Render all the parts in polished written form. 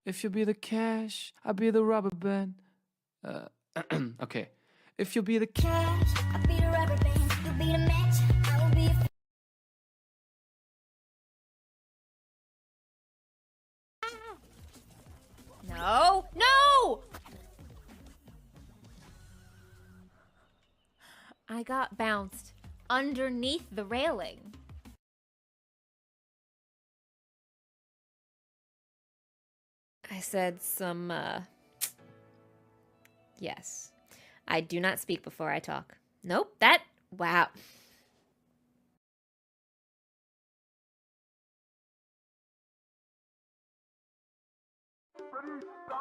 If you be the cash, I'll be the rubber band. Okay. If you be the cash, I'll be the rubber band, you'll be the match. I will be a No! No! I got bounced underneath the railing. I said some, yes. I do not speak before I talk. Nope, wow.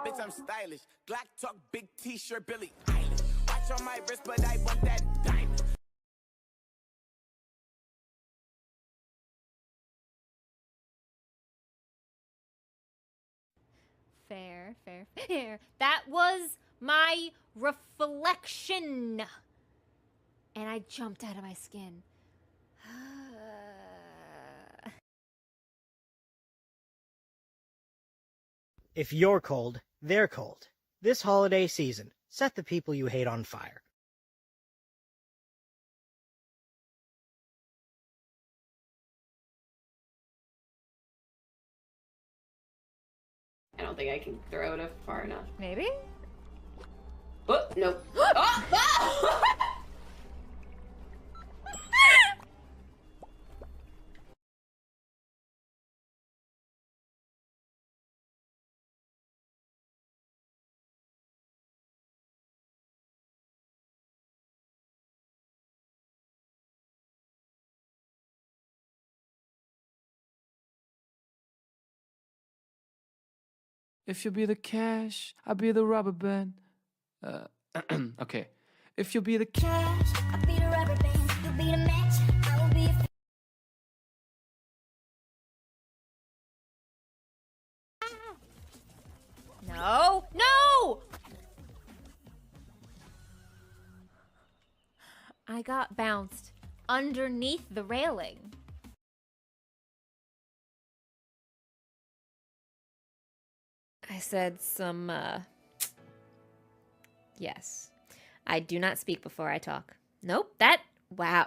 Bitch, I'm stylish. Glock talk, big t-shirt, Billy Eilish. Watch on my wrist, but I want that diamond. Fair, fair, fair. That was my reflection. And I jumped out of my skin. If you're cold, they're cold. This holiday season, set the people you hate on fire. I don't think I can throw it far enough. Maybe? Oh, no. Oh! Ah! if you be the cash, I'll be the rubber band. Okay. If you be the cash, I'll be the rubber band, you'll be the match. I will be a No! No! I got bounced underneath the railing. I said some, yes. I do not speak before I talk. Nope, wow.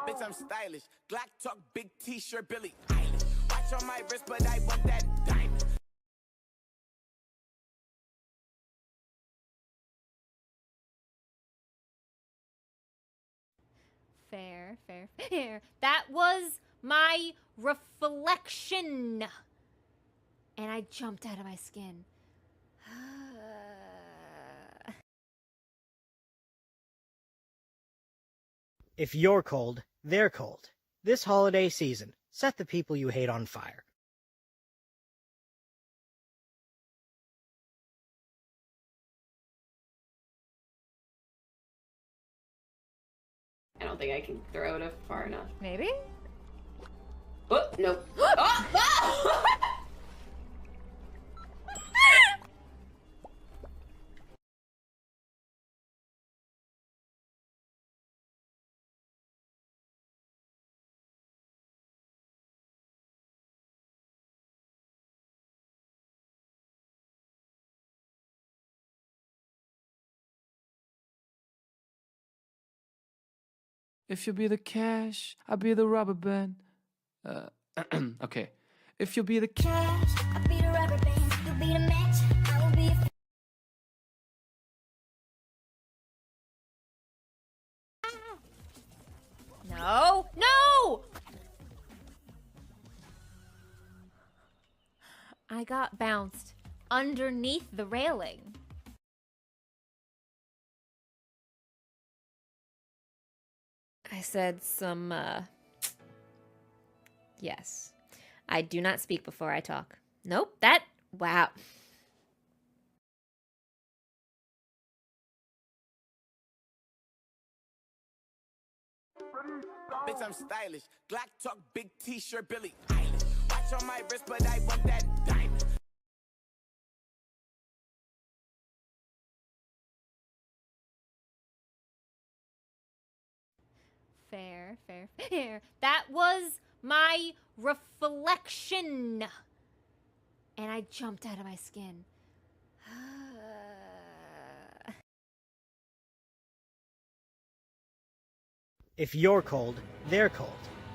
Bitch, I'm stylish. Glock talk, big t-shirt, Billy Eilish. Watch on my wrist, but I want that diamond. Fair, fair, fair. That was my reflection. And I jumped out of my skin. If you're cold, they're cold. This holiday season, set the people you hate on fire. I don't think I can throw it far enough. Maybe? Oh, no. Oh! Ah! if you be the cash, I'll be the rubber band. Okay. If you be the cash, I'll be the rubber band, you'll be the match. I will be a No! No! I got bounced underneath the railing. I said some, yes. I do not speak before I talk. Nope, wow. Bitch, I'm stylish. Glock talk, big t-shirt, Billy Eilish. Watch on my wrist, but I want that diamond. fair, fair, fair. That was my reflection. And I jumped out of my skin. If you're cold, they're cold.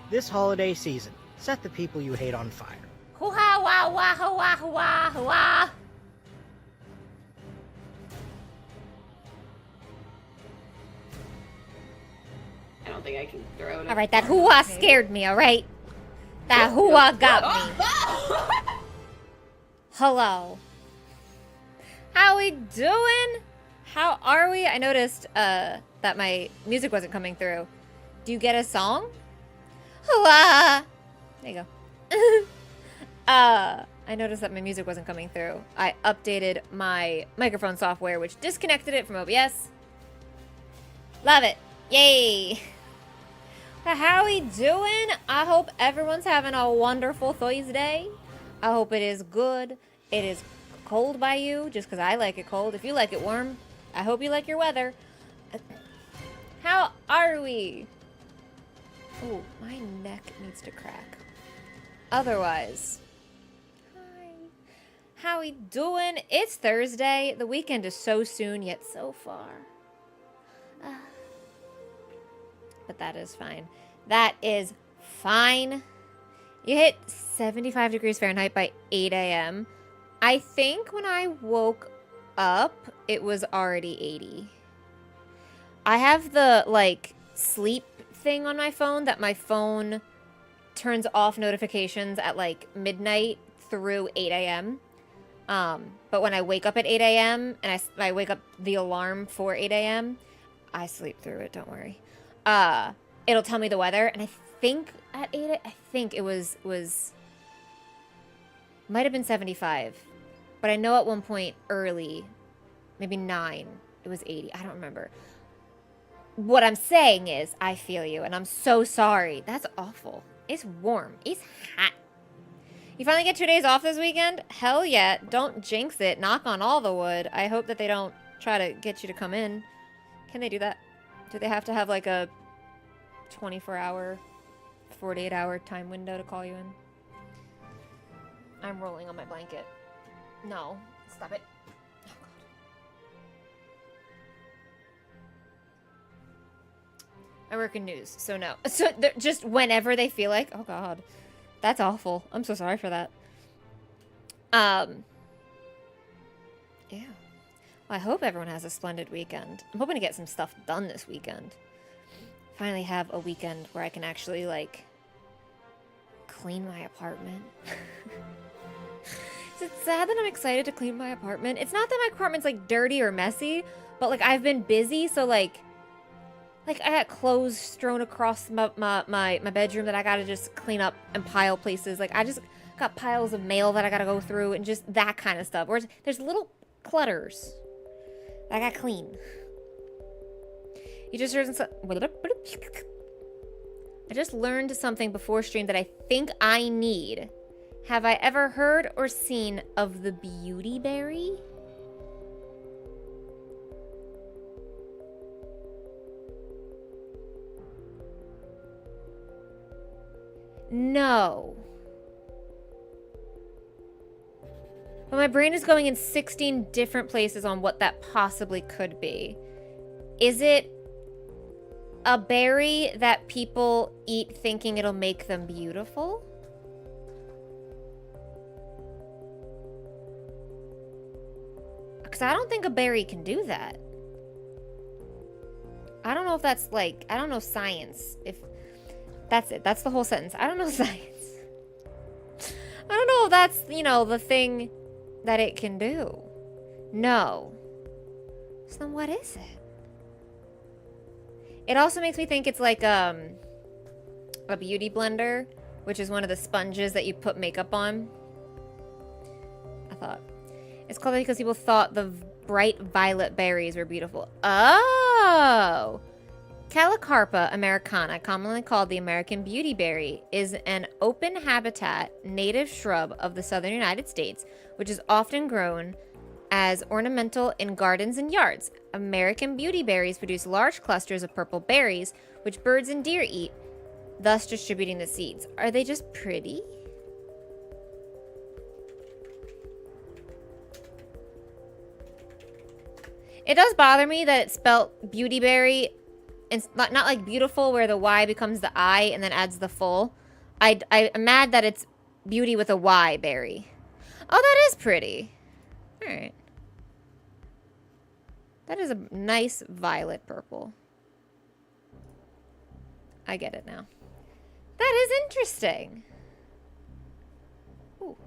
This holiday season, set the people you hate on fire. Hoo-ha, wah, wah, hoo-wah, hoo-wah, hoo-wah. I don't think I can throw it. All right, that hoo-wah scared me, all right? That hoo-wah got me. Hello. How we doing? How are we? I noticed that my music wasn't coming through. Do you get a song? Hoo-wah. There you go. I noticed that my music wasn't coming through. I updated my microphone software, which disconnected it from OBS. Love it. Yay. How we doing? I hope everyone's having a wonderful Thursday. I hope it is good. It is cold by you, just because I like it cold. If you like it warm, I hope you like your weather. How are we? Oh, my neck needs to crack. Otherwise, hi. How we doing? It's Thursday. The weekend is so soon, yet so far. But that is fine. That is fine. You hit 75 degrees Fahrenheit by 8 a.m. I think when I woke up, it was already 80. I have the, like, sleep thing on my phone that my phone turns off notifications at, like, midnight through 8 a.m. But when I wake up at 8 a.m. and I wake up the alarm for 8 a.m., I sleep through it, don't worry. It'll tell me the weather, and I think at 8, I think it was might have been 75, but I know at one point early, maybe 9, it was 80. I don't remember. What I'm saying is, I feel you, and I'm so sorry. That's awful. It's warm. It's hot. You finally get 2 days off this weekend? Hell yeah. Don't jinx it. Knock on all the wood. I hope that they don't try to get you to come in. Can they do that? Do they have to have like a 24-hour, 48-hour time window to call you in? I'm rolling on my blanket. No. Stop it. Oh, God. I work in news, so no. So just whenever they feel like, oh, God. That's awful. I'm so sorry for that. Yeah. Well, I hope everyone has a splendid weekend. I'm hoping to get some stuff done this weekend. Finally have a weekend where I can actually, like, clean my apartment. Is it sad that I'm excited to clean my apartment? It's not that my apartment's, like, dirty or messy, but, like, I've been busy, so, like I got clothes strewn across my bedroom that I gotta just clean up and pile places. Like, I just got piles of mail that I gotta go through and just that kind of stuff. Where there's little clutters that I gotta clean. You just heard I just learned something before stream that I think I need. Have I ever heard or seen of the beauty berry? No. But my brain is going in 16 different places on what that possibly could be. Is it a berry that people eat thinking it'll make them beautiful? Because I don't think a berry can do that. I don't know if that's like, I don't know science. If that's it. That's the whole sentence. I don't know science. I don't know if that's, you know, the thing that it can do. No. So then what is it? It also makes me think it's like a beauty blender, which is one of the sponges that you put makeup on. I thought. It's called that because people thought the bright violet berries were beautiful. Oh! Calicarpa americana, commonly called the American beauty berry, is an open habitat native shrub of the southern United States, which is often grown as ornamental in gardens and yards. American beauty berries produce large clusters of purple berries, which birds and deer eat, thus distributing the seeds. Are they just pretty? It does bother me that it's spelt beautyberry. It's not like beautiful where the Y becomes the I and then adds the full. I'm mad that it's beauty with a Y berry. Oh, that is pretty. All right. That is a nice violet purple. I get it now. That is interesting. Ooh.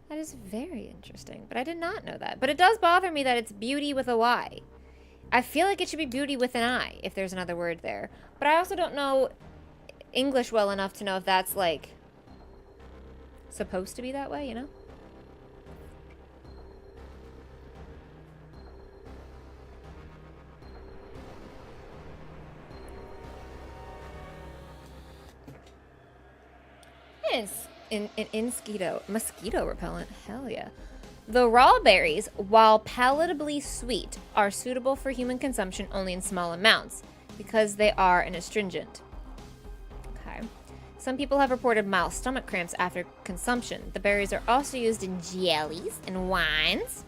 That is very interesting, but I did not know that. But it does bother me that it's beauty with a Y. I feel like it should be beauty with an I, if there's another word there. But I also don't know English well enough to know if that's, like, supposed to be that way, you know? Yes. Mosquito repellent. Hell yeah. The raw berries, while palatably sweet, are suitable for human consumption only in small amounts because they are an astringent. Okay. Some people have reported mild stomach cramps after consumption. The berries are also used in jellies and wines.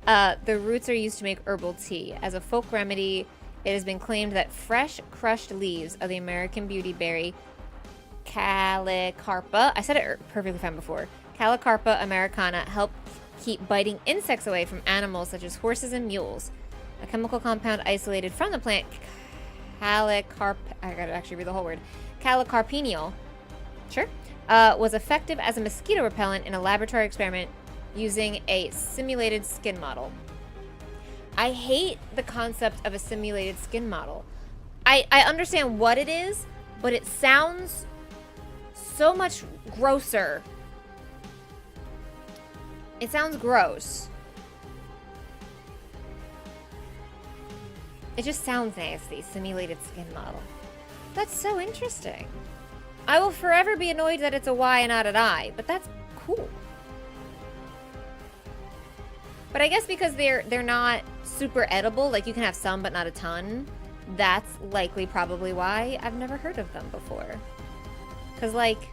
The roots are used to make herbal tea. As a folk remedy, it has been claimed that fresh crushed leaves of the American beauty berry Calicarpa, I said it perfectly fine before, Calicarpa americana, help keep biting insects away from animals such as horses and mules. A chemical compound isolated from the plant I gotta actually read the whole word, Calicarpiniol, sure, was effective as a mosquito repellent in a laboratory experiment using a simulated skin model. I hate the concept of a simulated skin model. I understand what it is, but it sounds so much grosser. It sounds gross. It just sounds nasty. Simulated skin model. That's so interesting. I will forever be annoyed that it's a Y and not an I, but that's cool. But I guess because they're not super edible, like you can have some but not a ton, that's likely probably why I've never heard of them before. Because, like,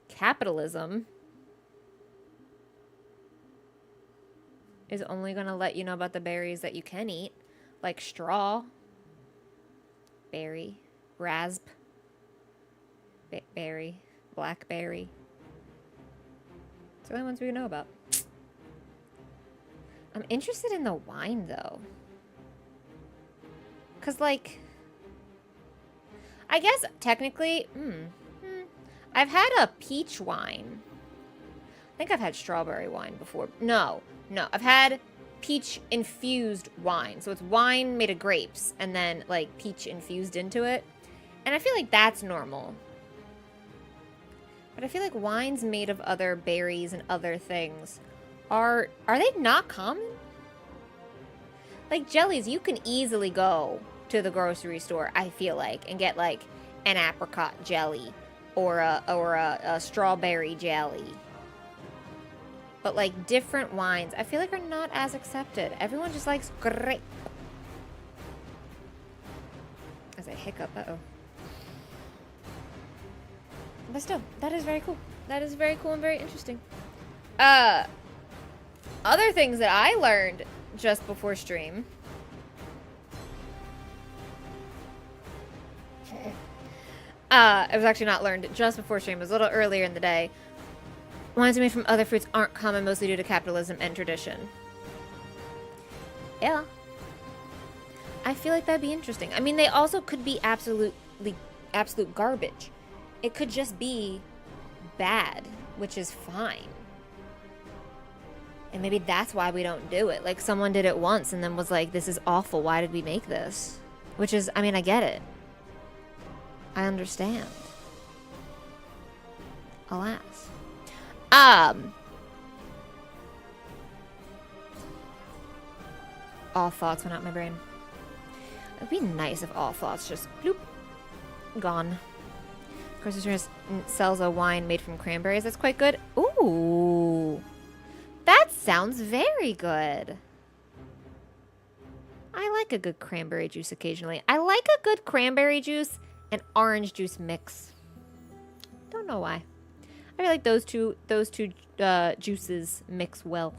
capitalism is only going to let you know about the berries that you can eat. Like straw, berry, berry, blackberry. It's the only ones we know about. I'm interested in the wine, though. Because, like, I guess technically, I've had a peach wine. I think I've had strawberry wine before. No, I've had peach infused wine. So it's wine made of grapes and then like peach infused into it. And I feel like that's normal. But I feel like wines made of other berries and other things are they not common? Like jellies, you can easily go to the grocery store, I feel like, and get like an apricot jelly or a strawberry jelly. But like different wines, I feel like are not as accepted. Everyone just likes grape. As I hiccup, uh-oh. But still, that is very cool. That is very cool and very interesting. Other things that I learned just before stream. It was actually not learned just before stream. It was a little earlier in the day. Wines made from other fruits aren't common, mostly due to capitalism and tradition. Yeah. I feel like that'd be interesting. I mean, they also could be absolute garbage. It could just be bad, which is fine. And maybe that's why we don't do it. Like, someone did it once and then was like, this is awful. Why did we make this? Which is, I mean, I get it. I understand. Alas. All thoughts went out my brain. It'd be nice if all thoughts just bloop, gone. Grocery store sells a wine made from cranberries. That's quite good. Ooh. That sounds very good. I like a good cranberry juice occasionally. I like a good cranberry juice and orange juice mix. Don't know why. I feel like those two juices mix well.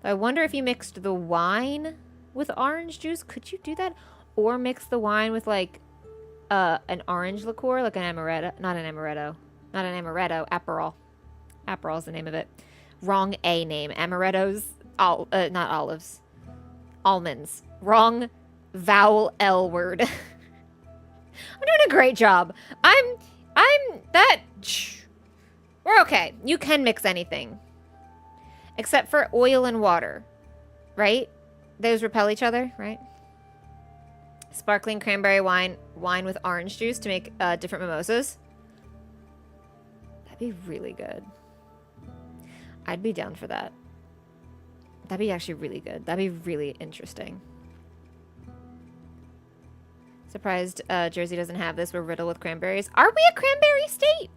I wonder if you mixed the wine with orange juice. Could you do that? Or mix the wine with like an orange liqueur, like an amaretto. Not an amaretto. Not an amaretto. Aperol. Aperol is the name of it. Wrong A name. Amarettos. Not olives. Almonds. Wrong vowel L word. I'm doing a great job. We're okay. You can mix anything. Except for oil and water. Right? Those repel each other, right? Sparkling cranberry wine with orange juice to make different mimosas. That'd be really good. I'd be down for that. That'd be actually really good. That'd be really interesting. Surprised Jersey doesn't have this. We're riddled with cranberries. Are we a cranberry state?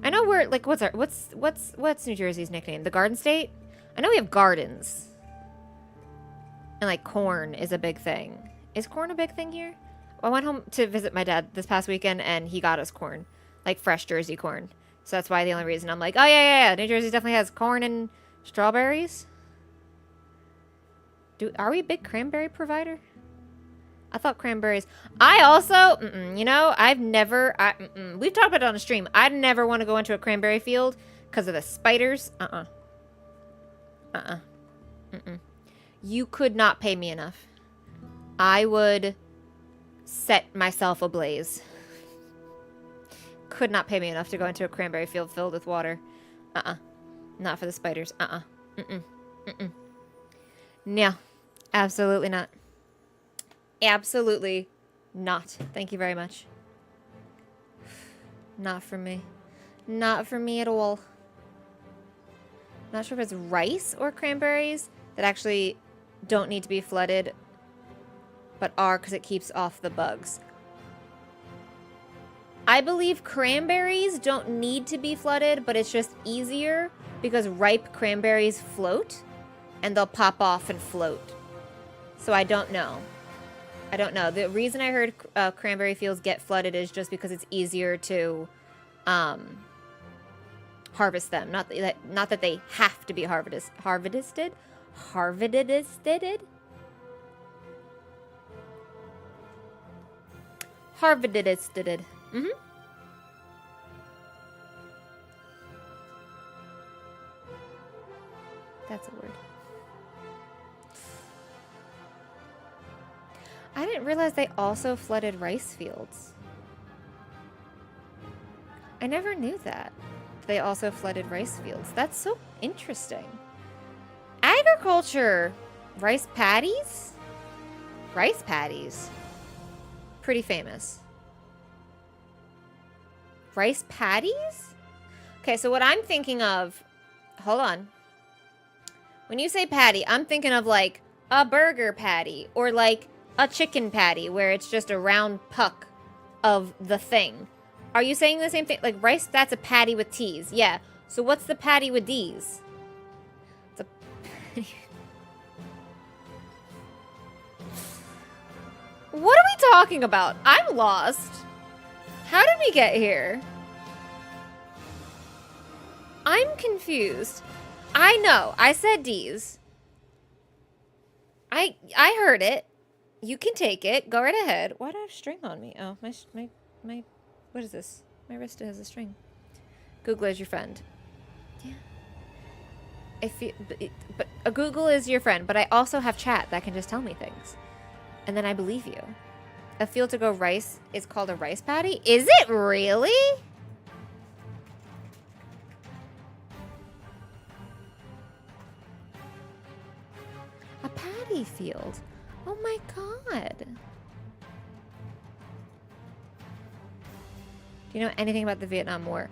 I know we're like what's New Jersey's nickname? The Garden State? I know we have gardens. And like corn is a big thing. Is corn a big thing here? I went home to visit my dad this past weekend and he got us corn. Like fresh Jersey corn. So that's why the only reason I'm like, oh yeah. New Jersey definitely has corn and strawberries. Are we a big cranberry provider? I thought cranberries. I also, I've never, we've talked about it on the stream. I'd never want to go into a cranberry field because of the spiders. You could not pay me enough. I would set myself ablaze. Could not pay me enough to go into a cranberry field filled with water. Not for the spiders. No. Absolutely not. Absolutely not. Thank you very much. Not for me. Not for me at all. Not sure if it's rice or cranberries that actually don't need to be flooded, but are because it keeps off the bugs. I believe cranberries don't need to be flooded, but it's just easier because ripe cranberries float and they'll pop off and float. So I don't know. I don't know. The reason I heard cranberry fields get flooded is just because it's easier to harvest them. Not that they have to be harvested. Harvested. That's a word. I didn't realize they also flooded rice fields. I never knew that. They also flooded rice fields. That's so interesting. Agriculture. Rice paddies? Rice paddies. Pretty famous. Rice paddies? Okay, so what I'm thinking of... Hold on. When you say patty, I'm thinking of like a burger patty or like a chicken patty where it's just a round puck of the thing. Are you saying the same thing? Like rice, that's a patty with T's. Yeah. So what's the patty with D's? It's a patty. What are we talking about? I'm lost. How did we get here? I'm confused. I know. I said D's. I heard it. You can take it. Go right ahead. Why do I have string on me? Oh, my, what is this? My wrist has a string. Google is your friend. Yeah. But Google is your friend, but I also have chat that can just tell me things. And then I believe you. A field to go rice is called a rice paddy? Is it really? A paddy field. Oh my god. Do you know anything about the Vietnam War?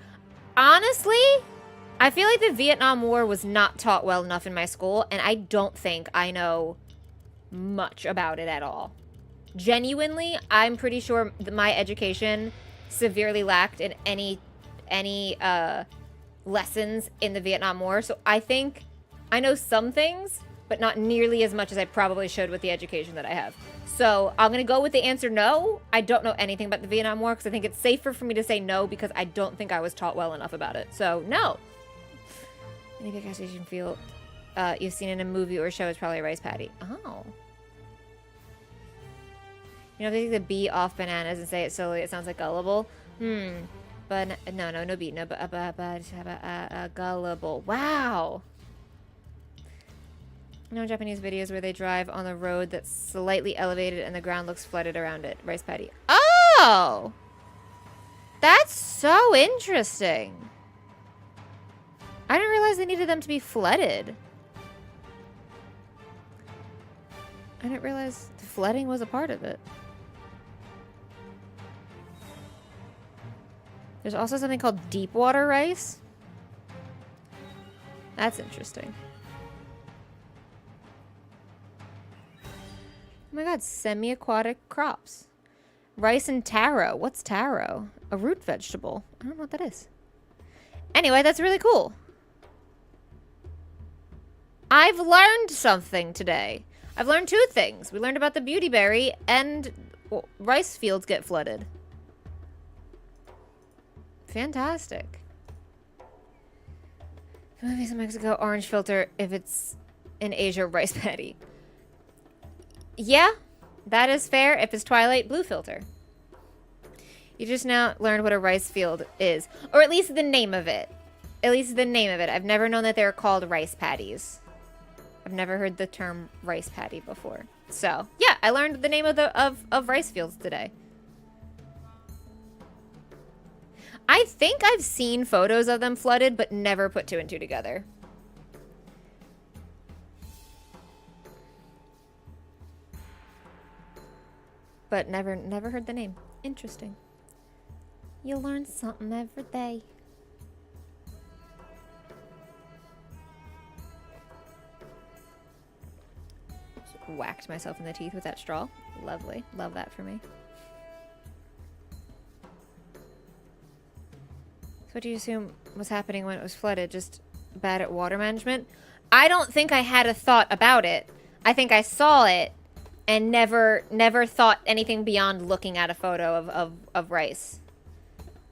Honestly, I feel like the Vietnam War was not taught well enough in my school, and I don't think I know much about it at all. Genuinely, I'm pretty sure that my education severely lacked in any lessons in the Vietnam War. So I think I know some things, but not nearly as much as I probably should with the education that I have. So I'm going to go with the answer no. I don't know anything about the Vietnam War because I think it's safer for me to say no because I don't think I was taught well enough about it. So no. Any big gas station field you've seen in a movie or show is probably a rice paddy. Oh. You know, if they take the B off bananas and say it slowly, it sounds like gullible. But no B, no, but gullible. Wow. No Japanese videos where they drive on the road that's slightly elevated and the ground looks flooded around it. Rice paddy. Oh! That's so interesting. I didn't realize they needed them to be flooded. I didn't realize the flooding was a part of it. There's also something called deep water rice. That's interesting. Oh my god, semi-aquatic crops. Rice and taro. What's taro? A root vegetable. I don't know what that is. Anyway, that's really cool. I've learned something today. I've learned two things. We learned about the beauty berry and rice fields get flooded. Fantastic. Movies in Mexico, orange filter. If it's in Asia, rice paddy. Yeah, that is fair. If it's Twilight, blue filter. You just now learned what a rice field is. Or at least the name of it. At least the name of it. I've never known that they were called rice paddies. I've never heard the term rice paddy before. So, yeah, I learned the name of rice fields today. I think I've seen photos of them flooded, but never put two and two together. But never heard the name. Interesting. You learn something every day. Just whacked myself in the teeth with that straw. Lovely. Love that for me. So what do you assume was happening when it was flooded? Just bad at water management? I don't think I had a thought about it. I think I saw it and never thought anything beyond looking at a photo of rice.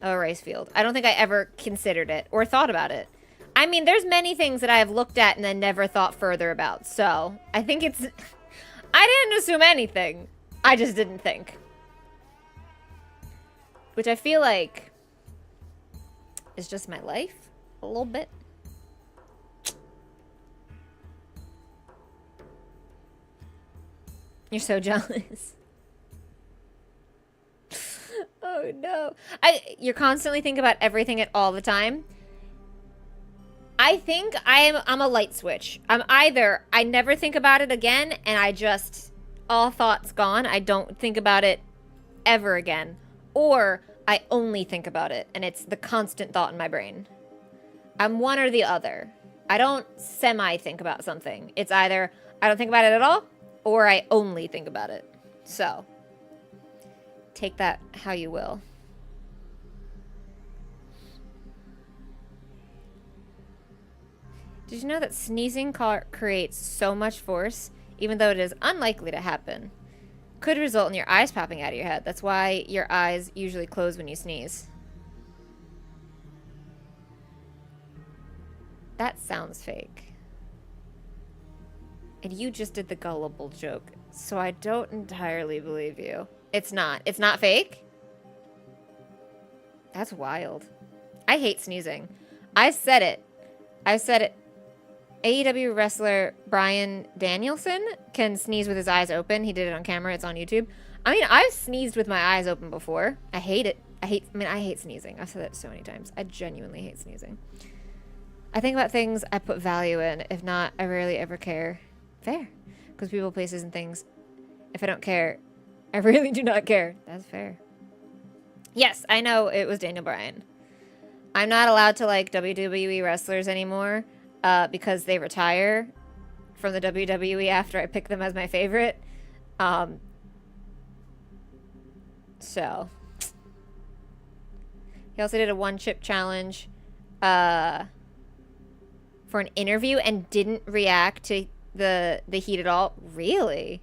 Of a rice field. I don't think I ever considered it or thought about it. I mean, there's many things that I have looked at and then never thought further about. So, I think it's... I didn't assume anything. I just didn't think. Which I feel like is just my life a little bit. You're so jealous. Oh no. You're constantly thinking about everything at all the time. I think I'm a light switch. I'm either I never think about it again and I just all thoughts gone. I don't think about it ever again. Or I only think about it and it's the constant thought in my brain. I'm one or the other. I don't semi-think about something. It's either I don't think about it at all or I only think about it. So, take that how you will. Did you know that sneezing creates so much force, even though it is unlikely to happen? Could result in your eyes popping out of your head. That's why your eyes usually close when you sneeze. That sounds fake. And you just did the gullible joke, so I don't entirely believe you. It's not. It's not fake? That's wild. I hate sneezing. I said it. I've said it. AEW wrestler Bryan Danielson can sneeze with his eyes open. He did it on camera. It's on YouTube. I mean, I've sneezed with my eyes open before. I hate it. I hate sneezing. I've said that so many times. I genuinely hate sneezing. I think about things I put value in. If not, I rarely ever care. Fair. Because people, places, and things. If I don't care, I really do not care. That's fair. Yes, I know it was Daniel Bryan. I'm not allowed to like WWE wrestlers anymore. Because they retire from the WWE after I pick them as my favorite. So. He also did a one-chip challenge for an interview and didn't react to the heat at all. Really?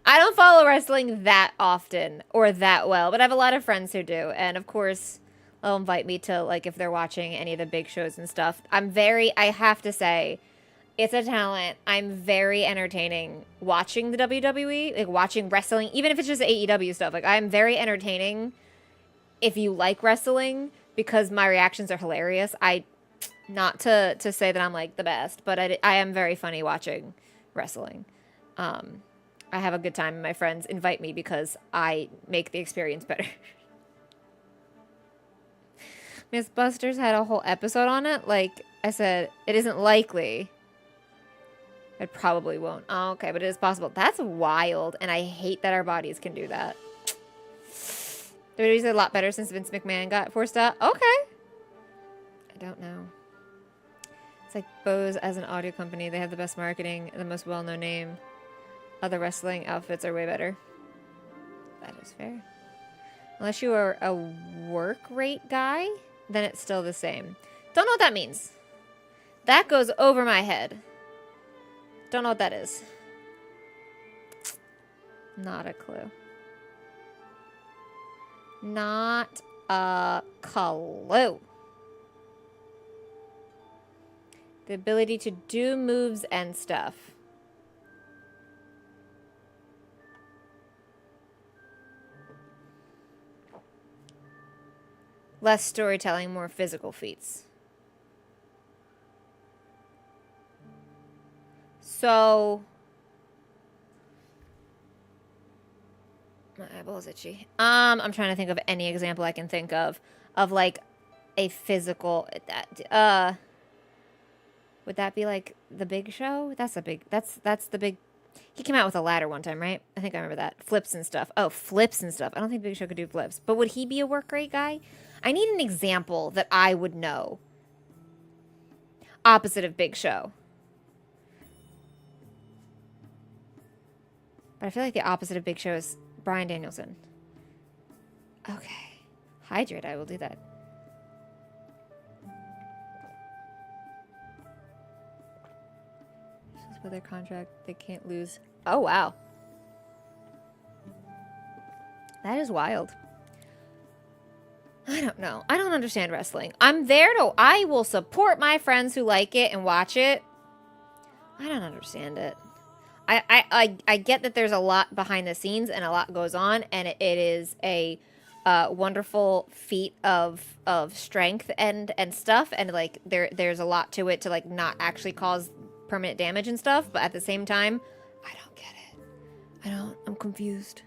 I don't follow wrestling that often or that well, but I have a lot of friends who do, and of course they'll invite me to, like, if they're watching any of the big shows and stuff. I have to say, it's a talent. I'm very entertaining watching the WWE, like watching wrestling, even if it's just AEW stuff. Like, I'm very entertaining if you like wrestling, because my reactions are hilarious. Not to say that I'm like the best, but I am very funny watching wrestling. I have a good time, and my friends invite me because I make the experience better. Mythbusters had a whole episode on it. Like I said, it isn't likely. It probably won't. Oh, okay, but it is possible. That's wild, and I hate that our bodies can do that. WWE's a lot better since Vince McMahon got forced out. Okay. I don't know. It's like Bose as an audio company. They have the best marketing and the most well-known name. Other wrestling outfits are way better. That is fair. Unless you are a work rate guy, then it's still the same. Don't know what that means. That goes over my head. Don't know what that is. Not a clue. Not a clue. The ability to do moves and stuff. Less storytelling, more physical feats. So, my eyeball's itchy. I'm trying to think of any example I can think of like a physical. Would that be like the Big Show? That's the big. He came out with a ladder one time, right? I think I remember that. Flips and stuff. Oh, flips and stuff. I don't think Big Show could do flips, but would he be a work rate guy? I need an example that I would know. Opposite of Big Show. But I feel like the opposite of Big Show is Bryan Danielson. Okay. Hydrate, I will do that. With their contract, they can't lose. Oh, wow. That is wild. I don't know. I don't understand wrestling. I will support my friends who like it and watch it. I don't understand it. I get that there's a lot behind the scenes and a lot goes on, and it is a wonderful feat of strength and stuff, and like there's a lot to it to like not actually cause permanent damage and stuff, but at the same time, I don't get it. I'm confused.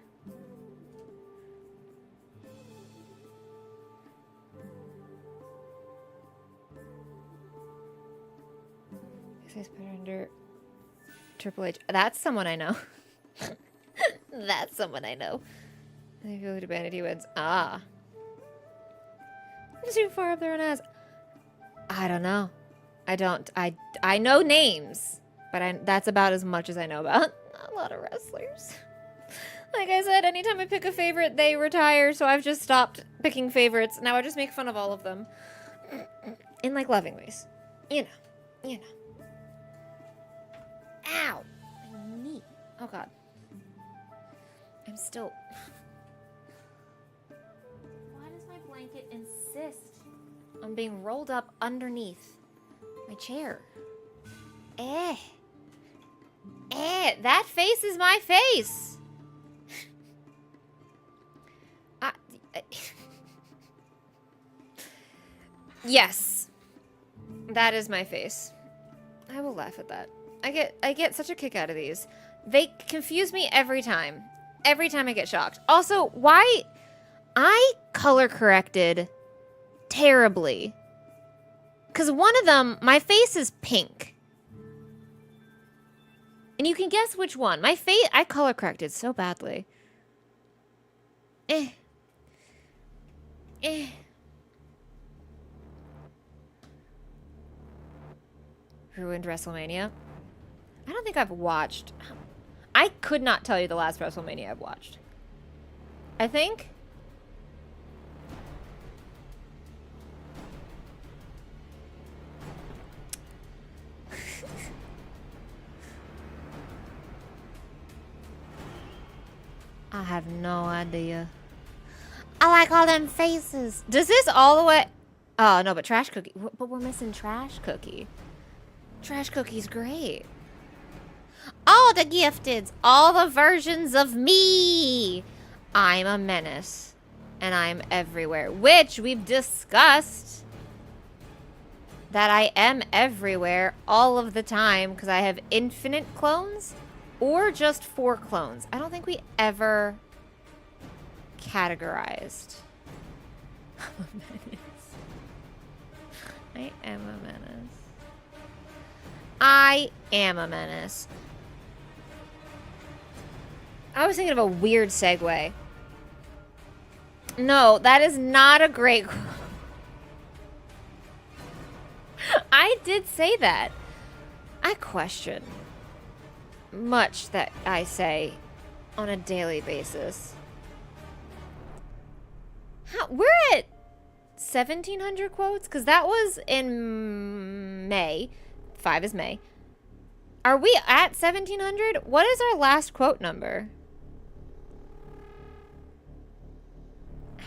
Guess I put it under Triple H. That's someone I know. That's someone I know. I feel like Vanity wins. Ah. I'm too far up there on ass. I don't know. I know names, but that's about as much as I know about a lot of wrestlers. Like I said, anytime I pick a favorite, they retire, so I've just stopped picking favorites. Now I just make fun of all of them. In, like, loving ways. You know. Ow! My knee. Oh, God. I'm still... Why does my blanket insist on being rolled up underneath my chair? That face is my face. Yes, that is my face. I will laugh at that. I get such a kick out of these. They confuse me every time. Every time I get shocked. Also, why I color corrected terribly. Because one of them, my face is pink. And you can guess which one. My face, I color corrected so badly. Ruined WrestleMania. I don't think I've watched. I could not tell you the last WrestleMania I've watched. I think I have no idea. I like all them faces. Does this all the way... Oh, no, but Trash Cookie. But we're missing Trash Cookie. Trash Cookie's great. All the gifteds. All the versions of me. I'm a menace. And I'm everywhere. Which we've discussed that I am everywhere all of the time because I have infinite clones or just 4 clones. I don't think we ever categorized. I'm a menace. I am a menace. I am a menace. I was thinking of a weird segue. No, that is not a great... I did say that. I question much that I say on a daily basis. We're at 1,700 quotes? Because that was in May. 5 is May. Are we at 1,700? What is our last quote number?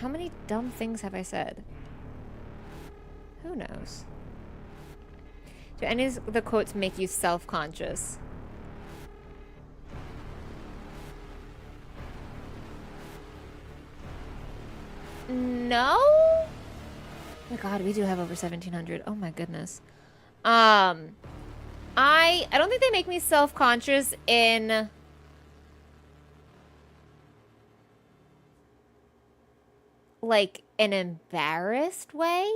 How many dumb things have I said? Who knows? Do any of the quotes make you self-conscious? No? Oh my god, we do have over 1,700. Oh my goodness. I don't think they make me self-conscious in... like, an embarrassed way.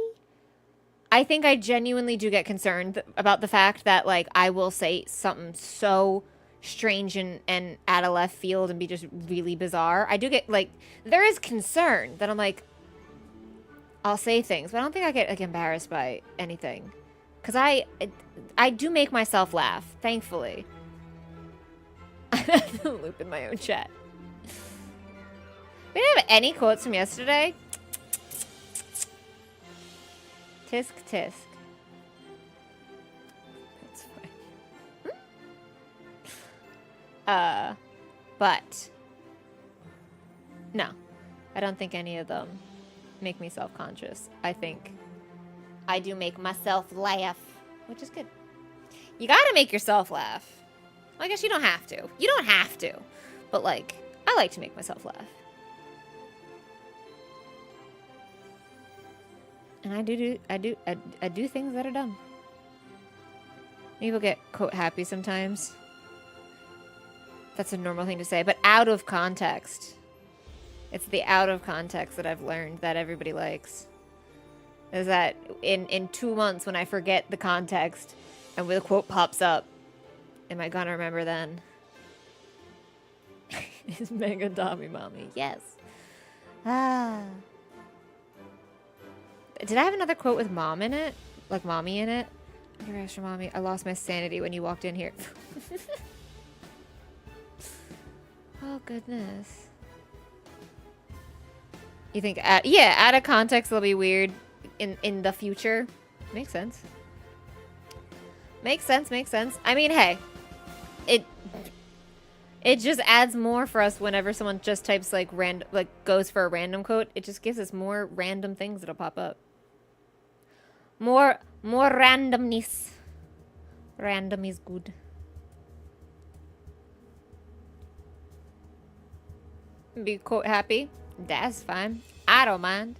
I think I genuinely do get concerned about the fact that, like, I will say something so strange and out of left field and be just really bizarre. I do get, like, there is concern that I'm like, I'll say things, but I don't think I get, like, embarrassed by anything. Because I do make myself laugh, thankfully. I'm at the loop in my own chat. We didn't have any quotes from yesterday. Tisk tisk. That's fine. But no, I don't think any of them make me self-conscious. I think I do make myself laugh, which is good. You gotta make yourself laugh. Well, I guess you don't have to. You don't have to, but like, I like to make myself laugh. And I do things that are dumb. People get quote happy sometimes. That's a normal thing to say, but out of context. It's the out of context that I've learned that everybody likes. Is that in 2 months when I forget the context and when the quote pops up, am I gonna remember then? Is Mega Dami Mommy? Yes. Ah. Did I have another quote with mom in it? Like mommy in it? Your extra mommy. I lost my sanity when you walked in here. Oh, goodness. You think, yeah, out of context, they'll be weird in the future. Makes sense. Makes sense, makes sense. I mean, hey, it just adds more for us whenever someone just types like goes for a random quote. It just gives us more random things that'll pop up. More randomness. Random is good. Be quote happy. That's fine. I don't mind.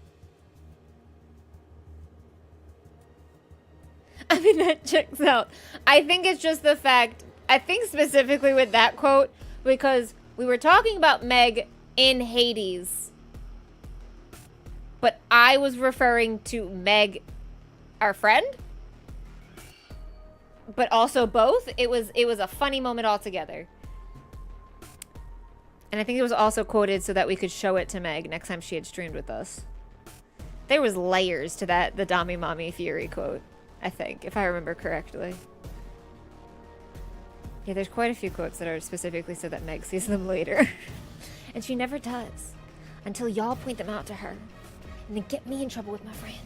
I mean, that checks out. I think it's just the fact, I think specifically with that quote, because we were talking about Meg in Hades, but I was referring to Meg, our friend, but also both. It was a funny moment altogether. And I think it was also quoted so that we could show it to Meg next time she had streamed with us. There was layers to that, the Dami Mommy Fury quote, I think, if I remember correctly. Yeah, there's quite a few quotes that are specifically so that Meg sees them later. And she never does. Until y'all point them out to her. And then get me in trouble with my friend.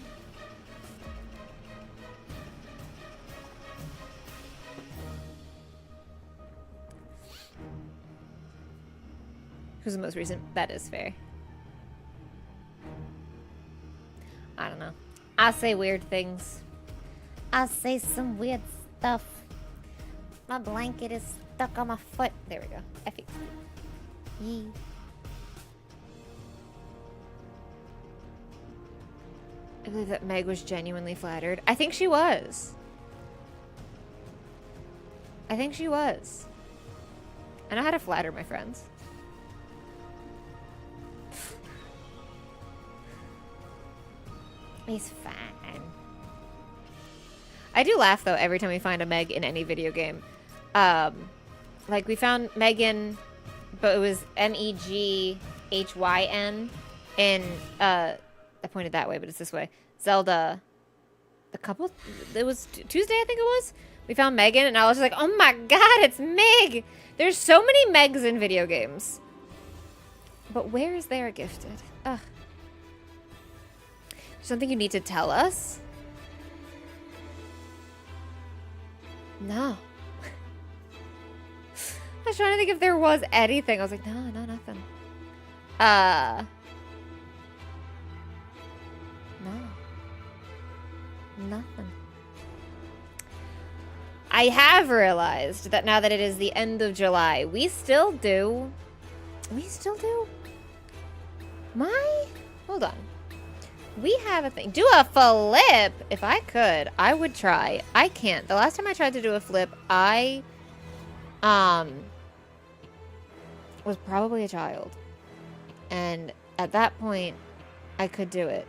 Who's the most recent? That is fair. I don't know. I say weird things. I say some weird stuff. My blanket is stuck on my foot. There we go. I fixed it. Yee. I believe that Meg was genuinely flattered. I think she was. I think she was. I know how to flatter my friends. He's fine. I do laugh though every time we find a Meg in any video game. Like we found Megan, but it was Meghyn in I pointed that way, but it's this way. Zelda. It was Tuesday, I think it was. We found Megan, and I was just like, oh my god, it's Meg! There's so many Megs in video games. But where is there a gifted? Ugh. Something you need to tell us? No. I was trying to think if there was anything. I was like, no, nothing. No. Nothing. I have realized that now that it is the end of July, we still do... Hold on. We have a thing. Do a flip! If I could, I would try. I can't. The last time I tried to do a flip, I... was probably a child. And at that point, I could do it.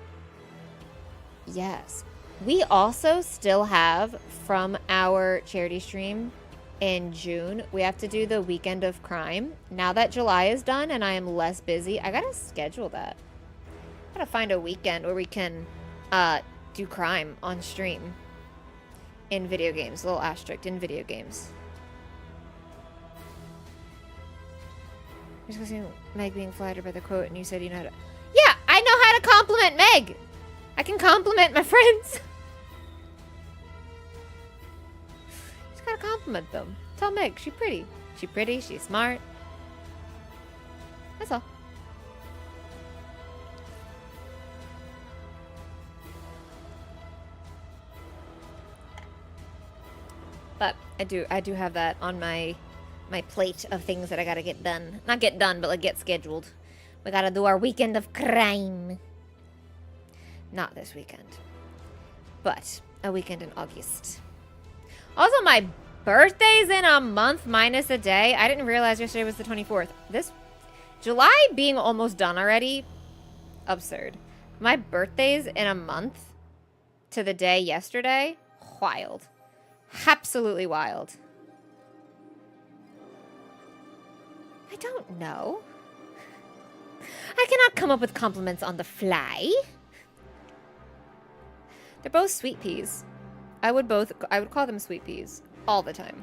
Yes. We also still have, from our charity stream in June, we have to do the Weekend of Crime. Now that July is done and I am less busy, I gotta schedule that. I gotta find a weekend where we can do crime on stream in video games. A little asterisk, in video games. You're supposed to see Meg being flattered by the quote and you said you know how to... Yeah, I know how to compliment Meg! I can compliment my friends. Just gotta compliment them. Tell Meg she's pretty. She's pretty, she's smart. That's all. But I do have that on my plate of things that I gotta get done. Not get done, but like get scheduled. We gotta do our Weekend of Crime. Not this weekend, but a weekend in August. Also, my birthday's in a month minus a day. I didn't realize yesterday was the 24th. This July being almost done already, absurd. My birthday's in a month to the day yesterday. Wild. Absolutely wild. I don't know. I cannot come up with compliments on the fly. They're both sweet peas. I would call them sweet peas all the time.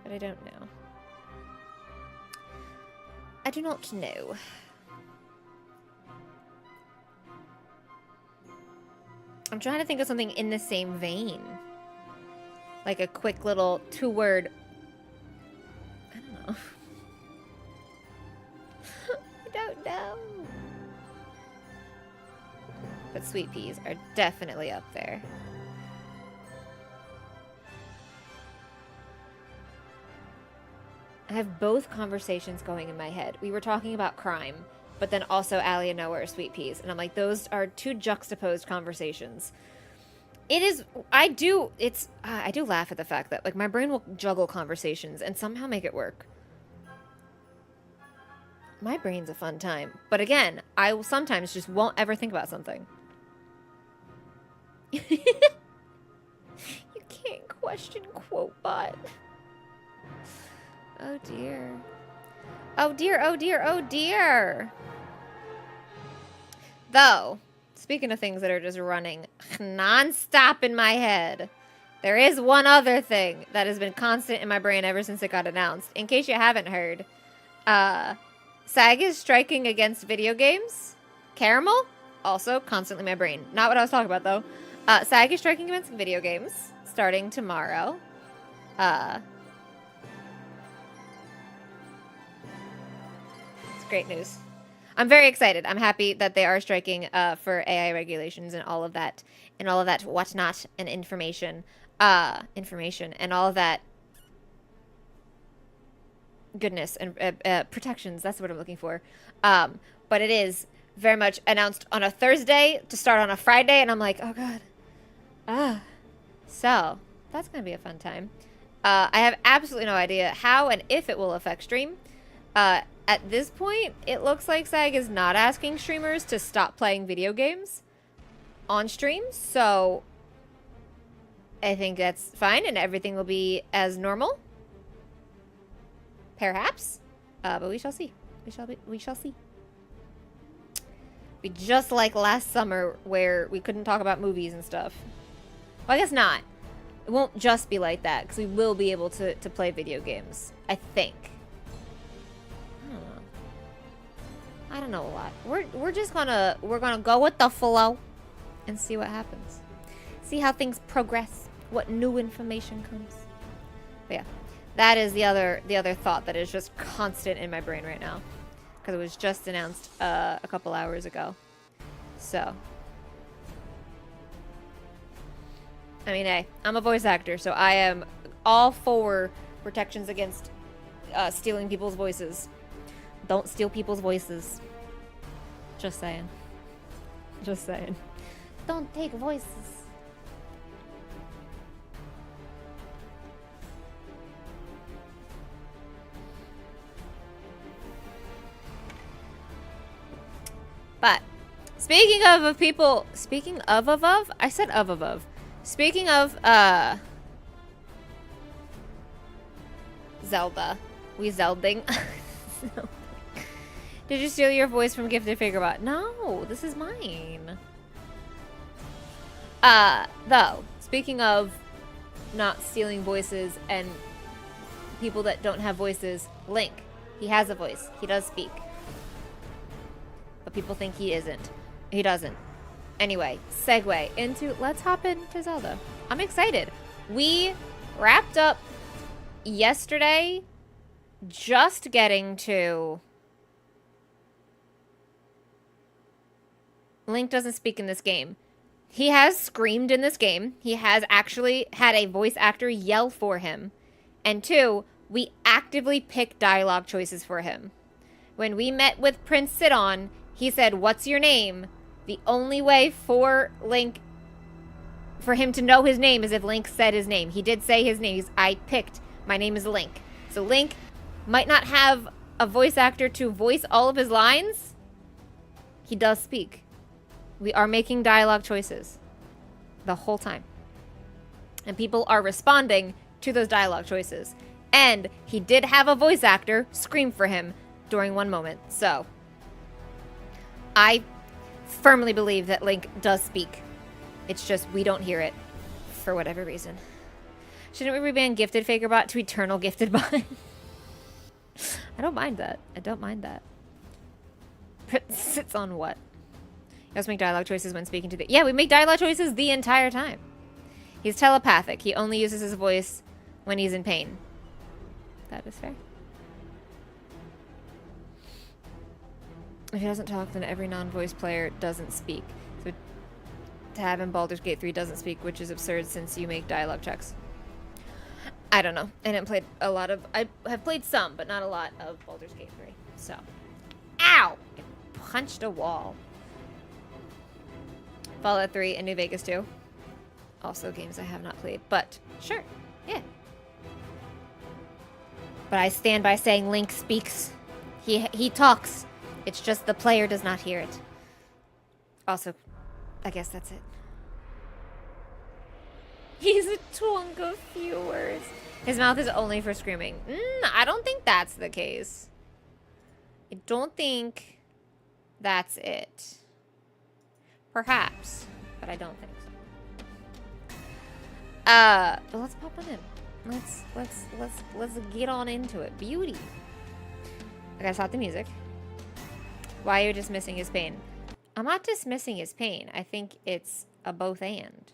But I don't know. I do not know. I'm trying to think of something in the same vein. Like a quick little 2-word... I don't know. I don't know. But sweet peas are definitely up there. I have both conversations going in my head. We were talking about crime, but then also Allie and Noah are sweet peas. And I'm like, those are two juxtaposed conversations. I do laugh at the fact that like my brain will juggle conversations and somehow make it work. My brain's a fun time. But again, I will sometimes just won't ever think about something. You can't question Quotebot. Oh dear. Oh dear, oh dear, oh dear. Though, speaking of things that are just running non-stop in my head, there is one other thing that has been constant in my brain ever since it got announced. In case you haven't heard, SAG is striking against video games. Caramel, also constantly in my brain. Not what I was talking about, though. SAG is striking against video games, starting tomorrow. Great news. I'm very excited. I'm happy that they are striking for AI regulations and all of that whatnot and information and all of that goodness and protections. That's what I'm looking for. But it is very much announced on a Thursday to start on a Friday, and I'm like, oh god. So that's gonna be a fun time. I have absolutely no idea how and if it will affect stream. At this point, it looks like SAG is not asking streamers to stop playing video games on stream, so I think that's fine and everything will be as normal. Perhaps. But we shall see. We shall see. Be just like last summer where we couldn't talk about movies and stuff. Well, I guess not. It won't just be like that, because we will be able to play video games. I think. I don't know a lot. We're just gonna go with the flow and see what happens. See how things progress. What new information comes. But yeah, that is the other thought that is just constant in my brain right now, because it was just announced a couple hours ago. So, I mean, hey, I'm a voice actor, so I am all for protections against stealing people's voices. Don't steal people's voices. Just saying. Just saying. Don't take voices. But speaking of people, I said of. Speaking of Zelda. We Zelding. Did you steal your voice from Gifted Figurebot? No, this is mine. Though, speaking of not stealing voices and people that don't have voices, Link. He has a voice. He does speak. But people think he isn't. He doesn't. Anyway, segue into, let's hop into Zelda. I'm excited. We wrapped up yesterday just getting to... Link doesn't speak in this game. He has screamed in this game. He has actually had a voice actor yell for him. And 2, we actively pick dialogue choices for him. When we met with Prince Sidon, he said, "What's your name?" The only way for Link, for him to know his name, is if Link said his name. He did say his name. I picked, my name is Link. So Link might not have a voice actor to voice all of his lines. He does speak. We are making dialogue choices the whole time. And people are responding to those dialogue choices. And he did have a voice actor scream for him during one moment. So, I firmly believe that Link does speak. It's just we don't hear it for whatever reason. Shouldn't we rebrand Gifted Fakerbot to Eternal Gifted Bot? I don't mind that. I don't mind that. Sits on what? You also make dialogue choices when speaking to the... Yeah, we make dialogue choices the entire time. He's telepathic. He only uses his voice when he's in pain. That is fair. If he doesn't talk, then every non-voice player doesn't speak. So Tab in Baldur's Gate 3 doesn't speak, which is absurd since you make dialogue checks. I don't know. I didn't play a lot of... I have played some, but not a lot of Baldur's Gate 3. So. Ow! I punched a wall. Fallout 3 and New Vegas 2. Also games I have not played, but sure. Yeah. But I stand by saying Link speaks. He talks. It's just the player does not hear it. Also, I guess that's it. He's a twunk of few words. His mouth is only for screaming. I don't think that's the case. I don't think that's it. Perhaps, but I don't think so. But let's pop on in. Let's get on into it. Beauty. I gotta stop the music. Why are you dismissing his pain? I'm not dismissing his pain. I think it's a both and.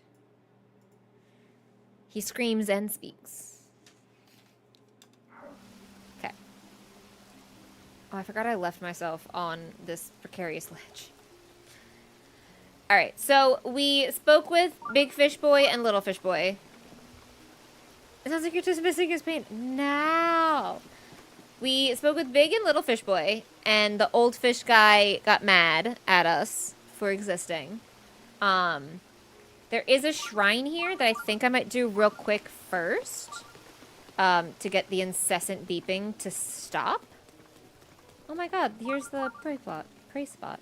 He screams and speaks. Okay. Oh, I forgot I left myself on this precarious ledge. Alright, so we spoke with Big Fish Boy and Little Fish Boy. It sounds like you're dismissing his pain. Now. We spoke with Big and Little Fish Boy, and the old fish guy got mad at us for existing. There is a shrine here that I think I might do real quick first. To get the incessant beeping to stop. Oh my god, here's the prey spot.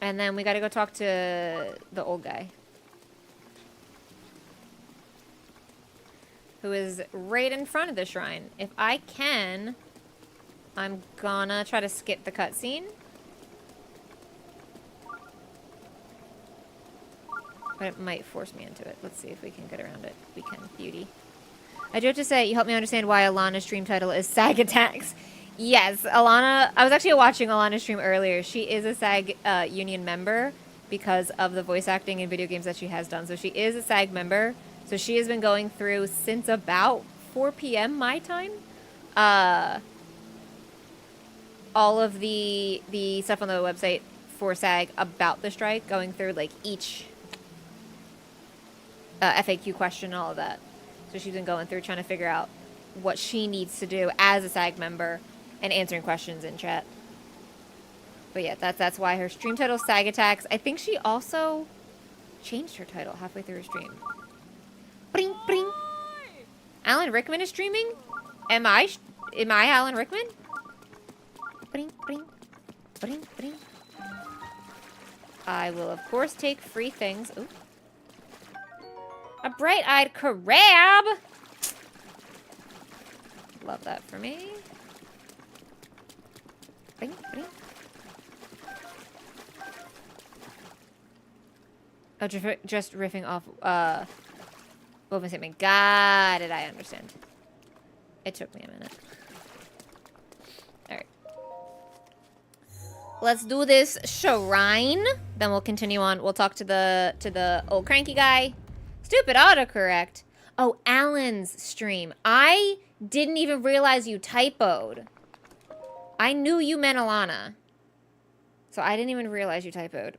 And then we gotta go talk to the old guy. Who is right in front of the shrine. If I can, I'm gonna try to skip the cutscene. But it might force me into it. Let's see if we can get around it. We can. Beauty. I do have to say, you helped me understand why Alana's stream title is SAG Attacks. Yes, Alana... I was actually watching Alana's stream earlier. She is a SAG union member because of the voice acting in video games that she has done. So she is a SAG member. So she has been going through since about 4 p.m. my time. All of the stuff on the website for SAG about the strike, going through like each FAQ question and all of that. So she's been going through trying to figure out what she needs to do as a SAG member and answering questions in chat. But yeah, that's why her stream title is SAG Attacks. I think she also changed her title halfway through her stream. Bring, bring. Alan Rickman is streaming? Am I Alan Rickman? Bring, bring. Bring, bring. I will, of course, take free things. Ooh. A bright-eyed crab! Love that for me. Bring, bring. Oh, just riffing off, Woven Statement. Got it, I understand. It took me a minute. Alright. Let's do this shrine. Then we'll continue on. We'll talk to the old cranky guy. Stupid autocorrect. Oh, Alan's stream. I didn't even realize you typoed. I knew you meant Alana. So I didn't even realize you typoed.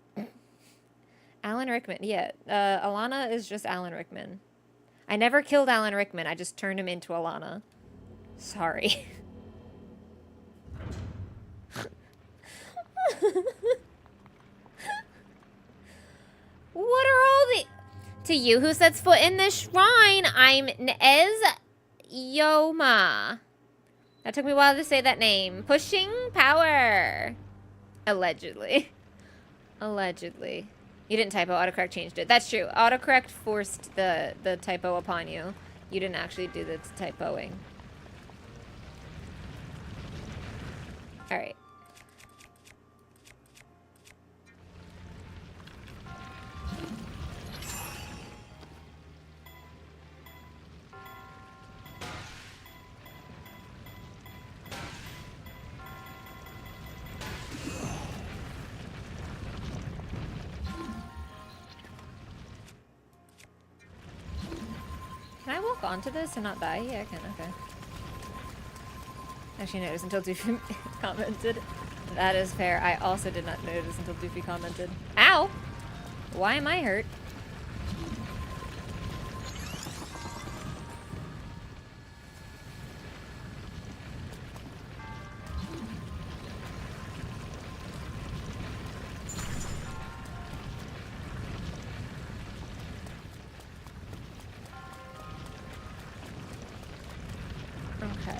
Alan Rickman. Yeah, Alana is just Alan Rickman. I never killed Alan Rickman. I just turned him into Alana. Sorry. What are all the... To you who sets foot in this shrine, I'm Nez Yoma. That took me a while to say that name. Pushing power. Allegedly. Allegedly. You didn't typo, autocorrect changed it. That's true. Autocorrect forced the typo upon you. You didn't actually do the typoing. Alright. Can I walk onto this and not die? Yeah, I can. Okay. Actually, noticed until Doofy commented. That is fair. I also did not notice until Doofy commented. Ow! Why am I hurt? Okay.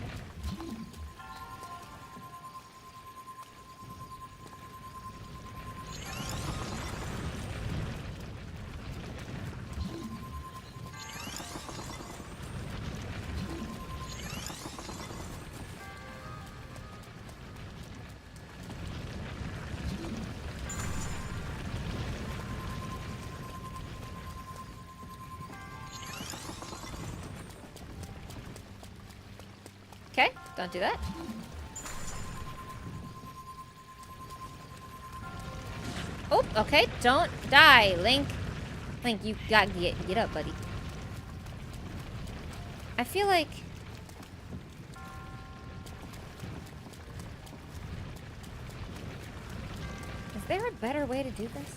Okay, don't do that. Oh, okay, don't die, Link. Link, you gotta get up, buddy. I feel like... there a better way to do this?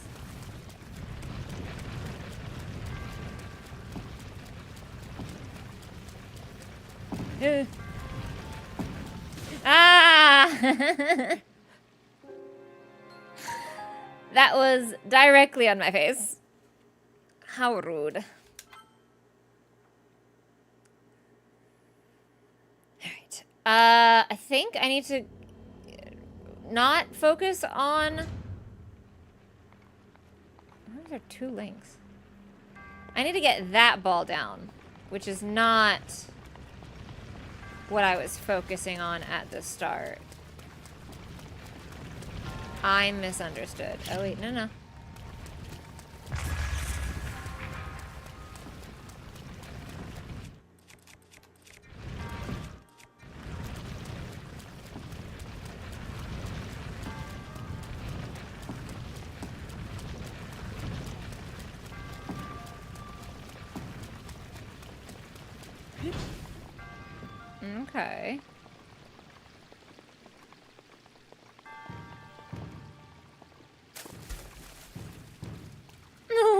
Ah! That was directly on my face. How rude. Alright. I think I need to not focus on... Where are there 2 links? I need to get that ball down, which is not what I was focusing on at the start. I misunderstood. Oh wait, no. Okay.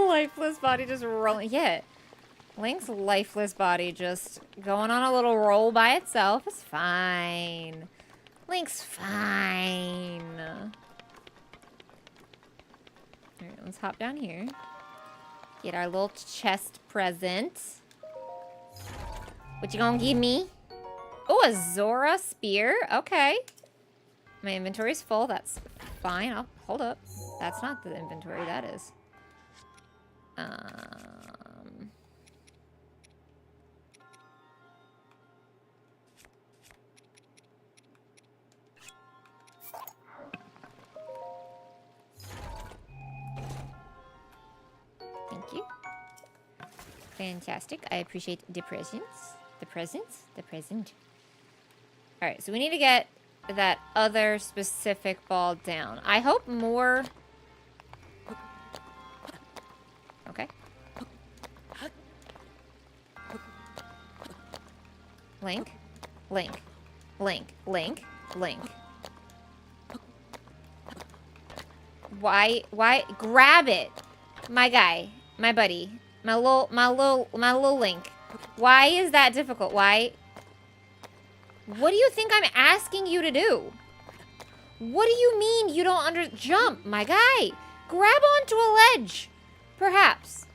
Lifeless body just rolling. Yeah. Link's lifeless body just going on a little roll by itself. It's fine. Link's fine. Alright, let's hop down here. Get our little chest present. What you gonna give me? Oh, a Zora spear. Okay. My inventory's full. That's fine. I'll hold up. That's not the inventory. That is. Thank you. Fantastic. I appreciate the presents. The presents? The present. Alright, so we need to get that other specific ball down. I hope more... Okay. Link. Link. Link. Link. Link. Why? Grab it! My guy. My buddy. My little Link. Why is that difficult? Why? What do you think I'm asking you to do? What do you mean you don't jump, my guy? Grab onto a ledge. Perhaps.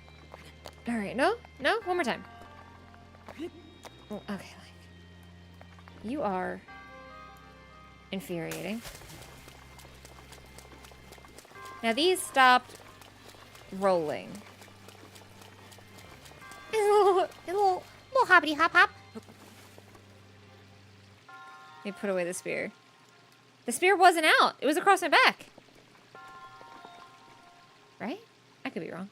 Alright, no? No? One more time. Oh, okay, Link. You are infuriating. Now these stopped rolling. Little hoppity hop hop. Let me put away the spear. The spear wasn't out. It was across my back. Right? I could be wrong.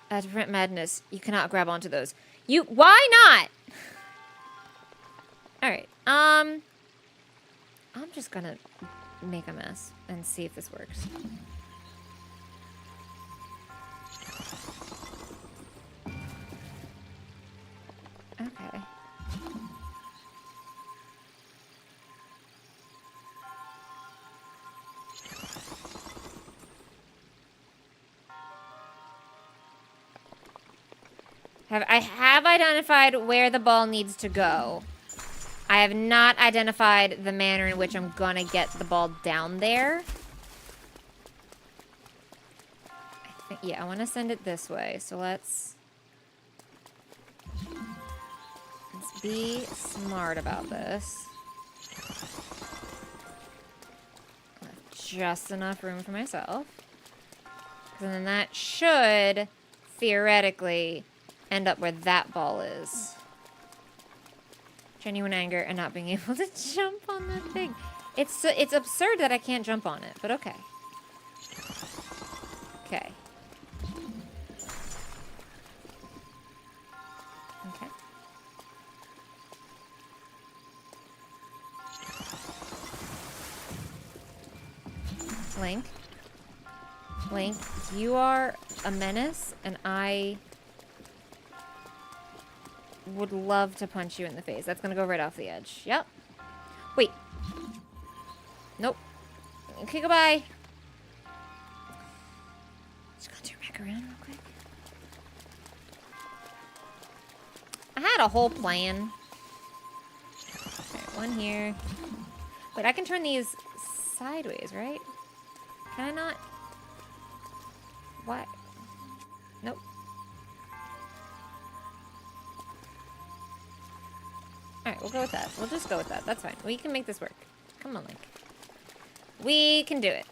To prevent madness, you cannot grab onto those. Why not? Alright, I'm just gonna make a mess and see if this works. Okay. I have identified where the ball needs to go. I have not identified the manner in which I'm gonna get the ball down there. Yeah, I want to send it this way, so let's be smart about this. Just enough room for myself. And then that should, theoretically, end up where that ball is. Genuine anger and not being able to jump on that thing. It's absurd that I can't jump on it, but okay. Okay. Okay. Link. Link, you are a menace, and I would love to punch you in the face. That's gonna go right off the edge. Yep. Wait. Nope. Okay, goodbye. Just gonna turn back around real quick. I had a whole plan. Alright, one here. Wait, I can turn these sideways, right? Can I not? What? Nope. Alright, we'll go with that. We'll just go with that. That's fine. We can make this work. Come on, Link. We can do it.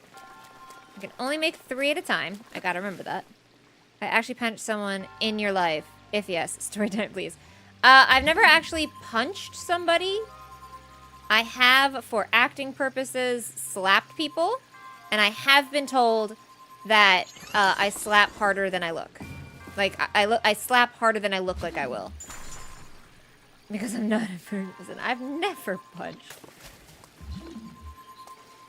I can only make 3 at a time. I gotta remember that. I actually punched someone in your life. If yes, story time, please. I've never actually punched somebody. I have, for acting purposes, slapped people. And I have been told that I slap harder than I look. Like, I slap harder than I look like I will. Because I'm not a person. I've never punched.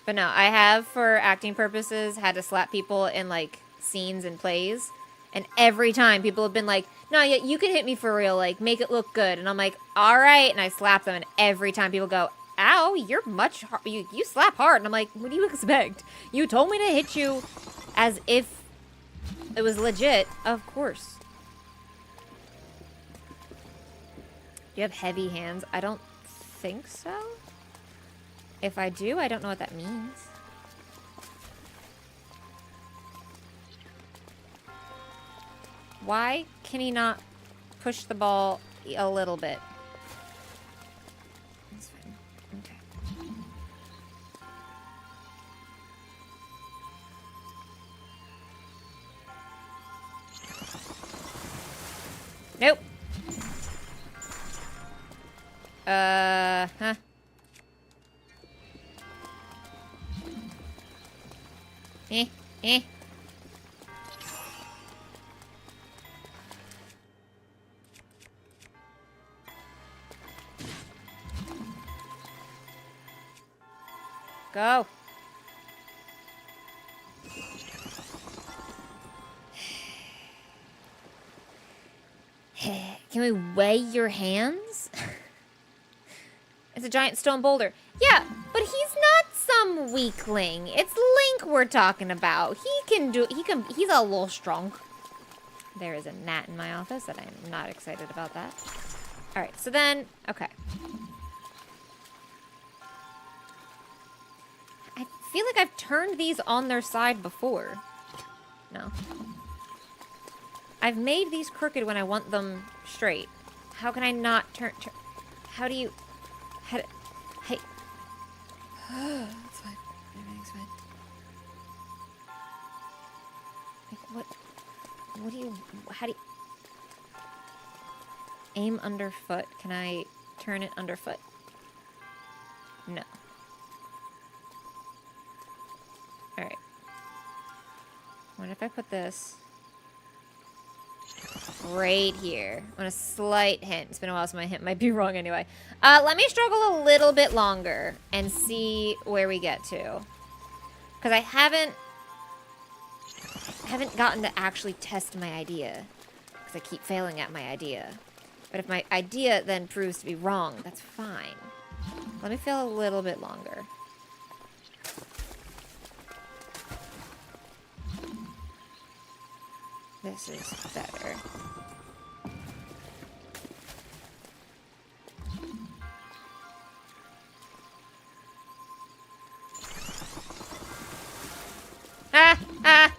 But no, I have, for acting purposes, had to slap people in, like, scenes and plays. And every time, people have been like, no, yeah, you can hit me for real. Like, make it look good. And I'm like, all right. And I slap them. And every time people go, ow, you're much hard. You slap hard. And I'm like, what do you expect? You told me to hit you as if it was legit. Of course. Do you have heavy hands? I don't think so. If I do, I don't know what that means. Why can he not push the ball a little bit? That's fine. Okay. Nope. Huh. Eh. Go. Can we weigh your hands? It's a giant stone boulder. Yeah, but he's not some weakling. It's Link we're talking about. He's a little strong. There is a gnat in my office that I'm not excited about that. All right, so then, okay. I feel like I've turned these on their side before. No. I've made these crooked when I want them straight. How can I not turn how do you... Hey. It's fine. Everything's fine. Like, what do you... How do you... Aim underfoot. Can I turn it underfoot? No. Alright. What if I put this right here on a slight hint? It's been a while, so my hint might be wrong anyway. Let me struggle a little bit longer and see where we get to. Because I haven't gotten to actually test my idea. Because I keep failing at my idea. But if my idea then proves to be wrong, that's fine. Let me fail a little bit longer. This is better. Ah!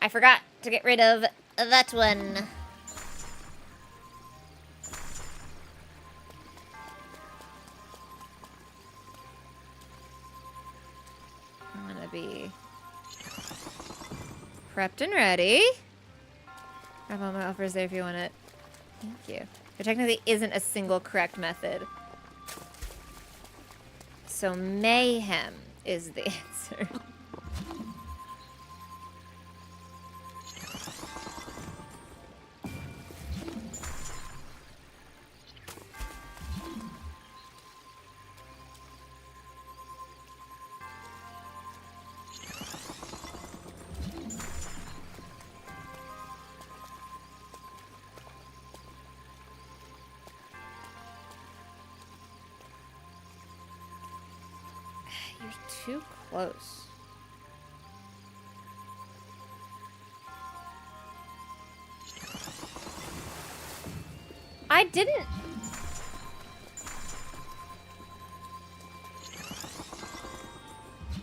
I forgot to get rid of that one. I'm gonna be prepped and ready. Grab all my offers there if you want it. Thank you. There technically isn't a single correct method. So mayhem is the answer. too close. I didn't...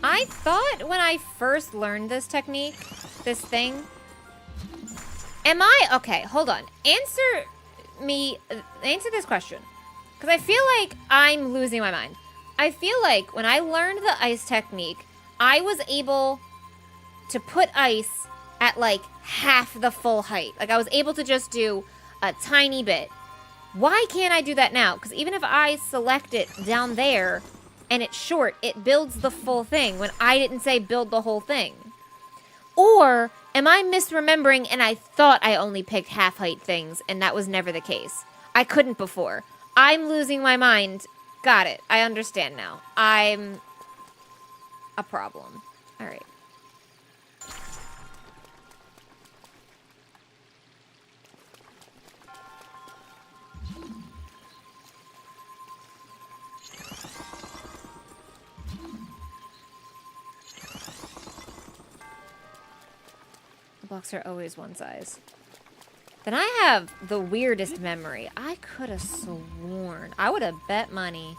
I thought when I first learned this technique, this thing... Am I... Okay, hold on. Answer this question. Because I feel like I'm losing my mind. I feel like when I learned the ice technique, I was able to put ice at like half the full height. Like I was able to just do a tiny bit. Why can't I do that now? Because even if I select it down there and it's short, it builds the full thing when I didn't say build the whole thing. Or am I misremembering and I thought I only picked half height things and that was never the case? I couldn't before. I'm losing my mind. Got it. I understand now. I'm a problem. All right. The blocks are always one size. Then I have the weirdest memory. I could have sworn. I would have bet money.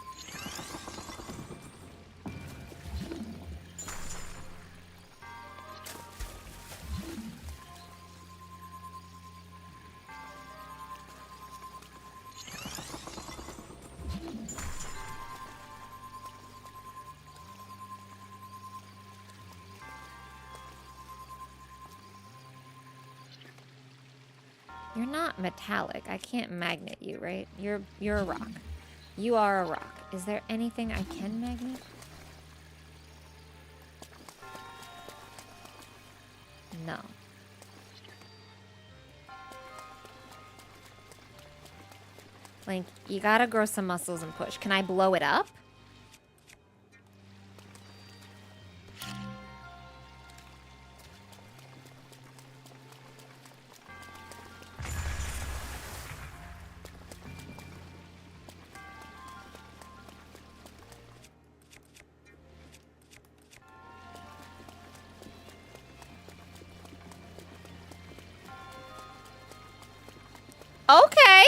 You're not metallic. I can't magnet you, right? You're a rock. You are a rock. Is there anything I can magnet? No. Like, you gotta grow some muscles and push. Can I blow it up? Okay.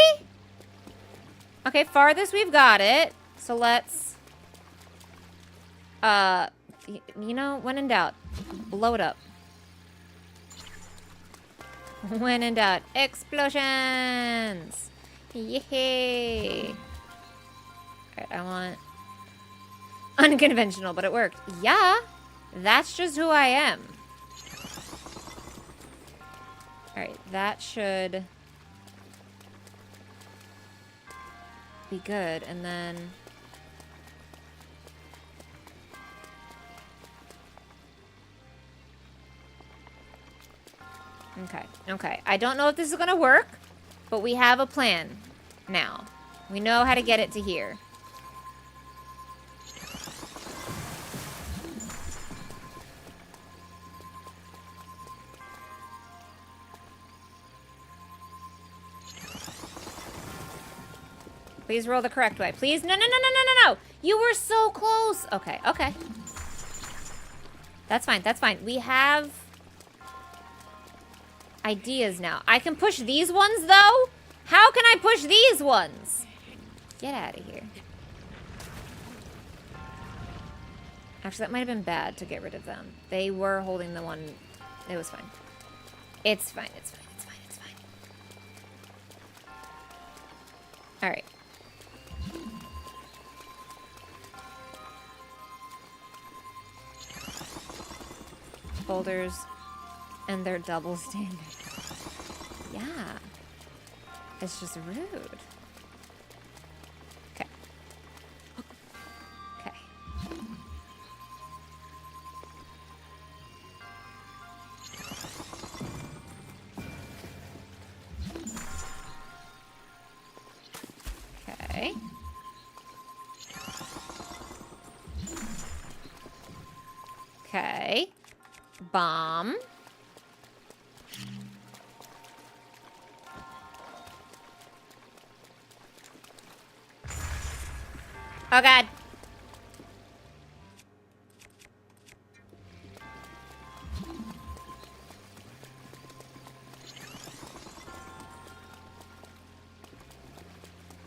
Okay, farthest we've got it. So let's... you know, when in doubt, blow it up. When in doubt, explosions! Yay! Alright, I want... unconventional, but it worked. Yeah! That's just who I am. Alright, that should... be good, and then okay, I don't know if this is gonna work, but we have a plan now. We know how to get it to here. Please roll the correct way. Please. No, no, no, no, no, no, no. You were so close. Okay, okay. That's fine. That's fine. We have ideas now. I can push these ones, though? How can I push these ones? Get out of here. Actually, that might have been bad to get rid of them. They were holding the one. It was fine. It's fine. It's fine. It's fine. It's fine. All right. Boulders and their double standards. Yeah. It's just rude. Okay. Okay. Okay. Okay. Bomb. Oh god.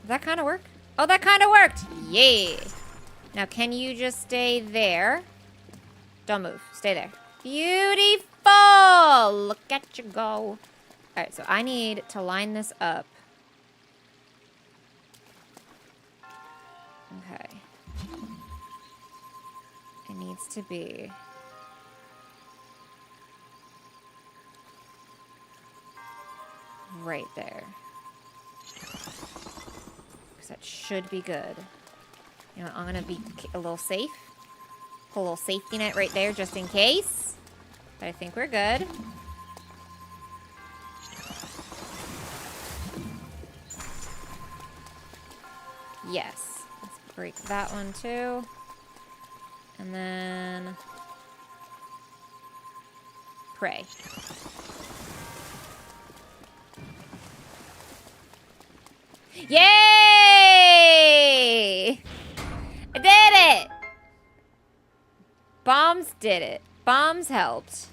That kind of work? Oh, that kind of worked! Yeah! Now, can you just stay there? Don't move. Stay there. Beautiful! Look at you go. Alright, so I need to line this up. Okay. It needs to be... right there. Because that should be good. You know, I'm gonna be a little safe. Pull a little safety net right there just in case. But I think we're good. Yes. Let's break that one too. And then... pray. Yay! I did it! Bombs did it. Bombs helped.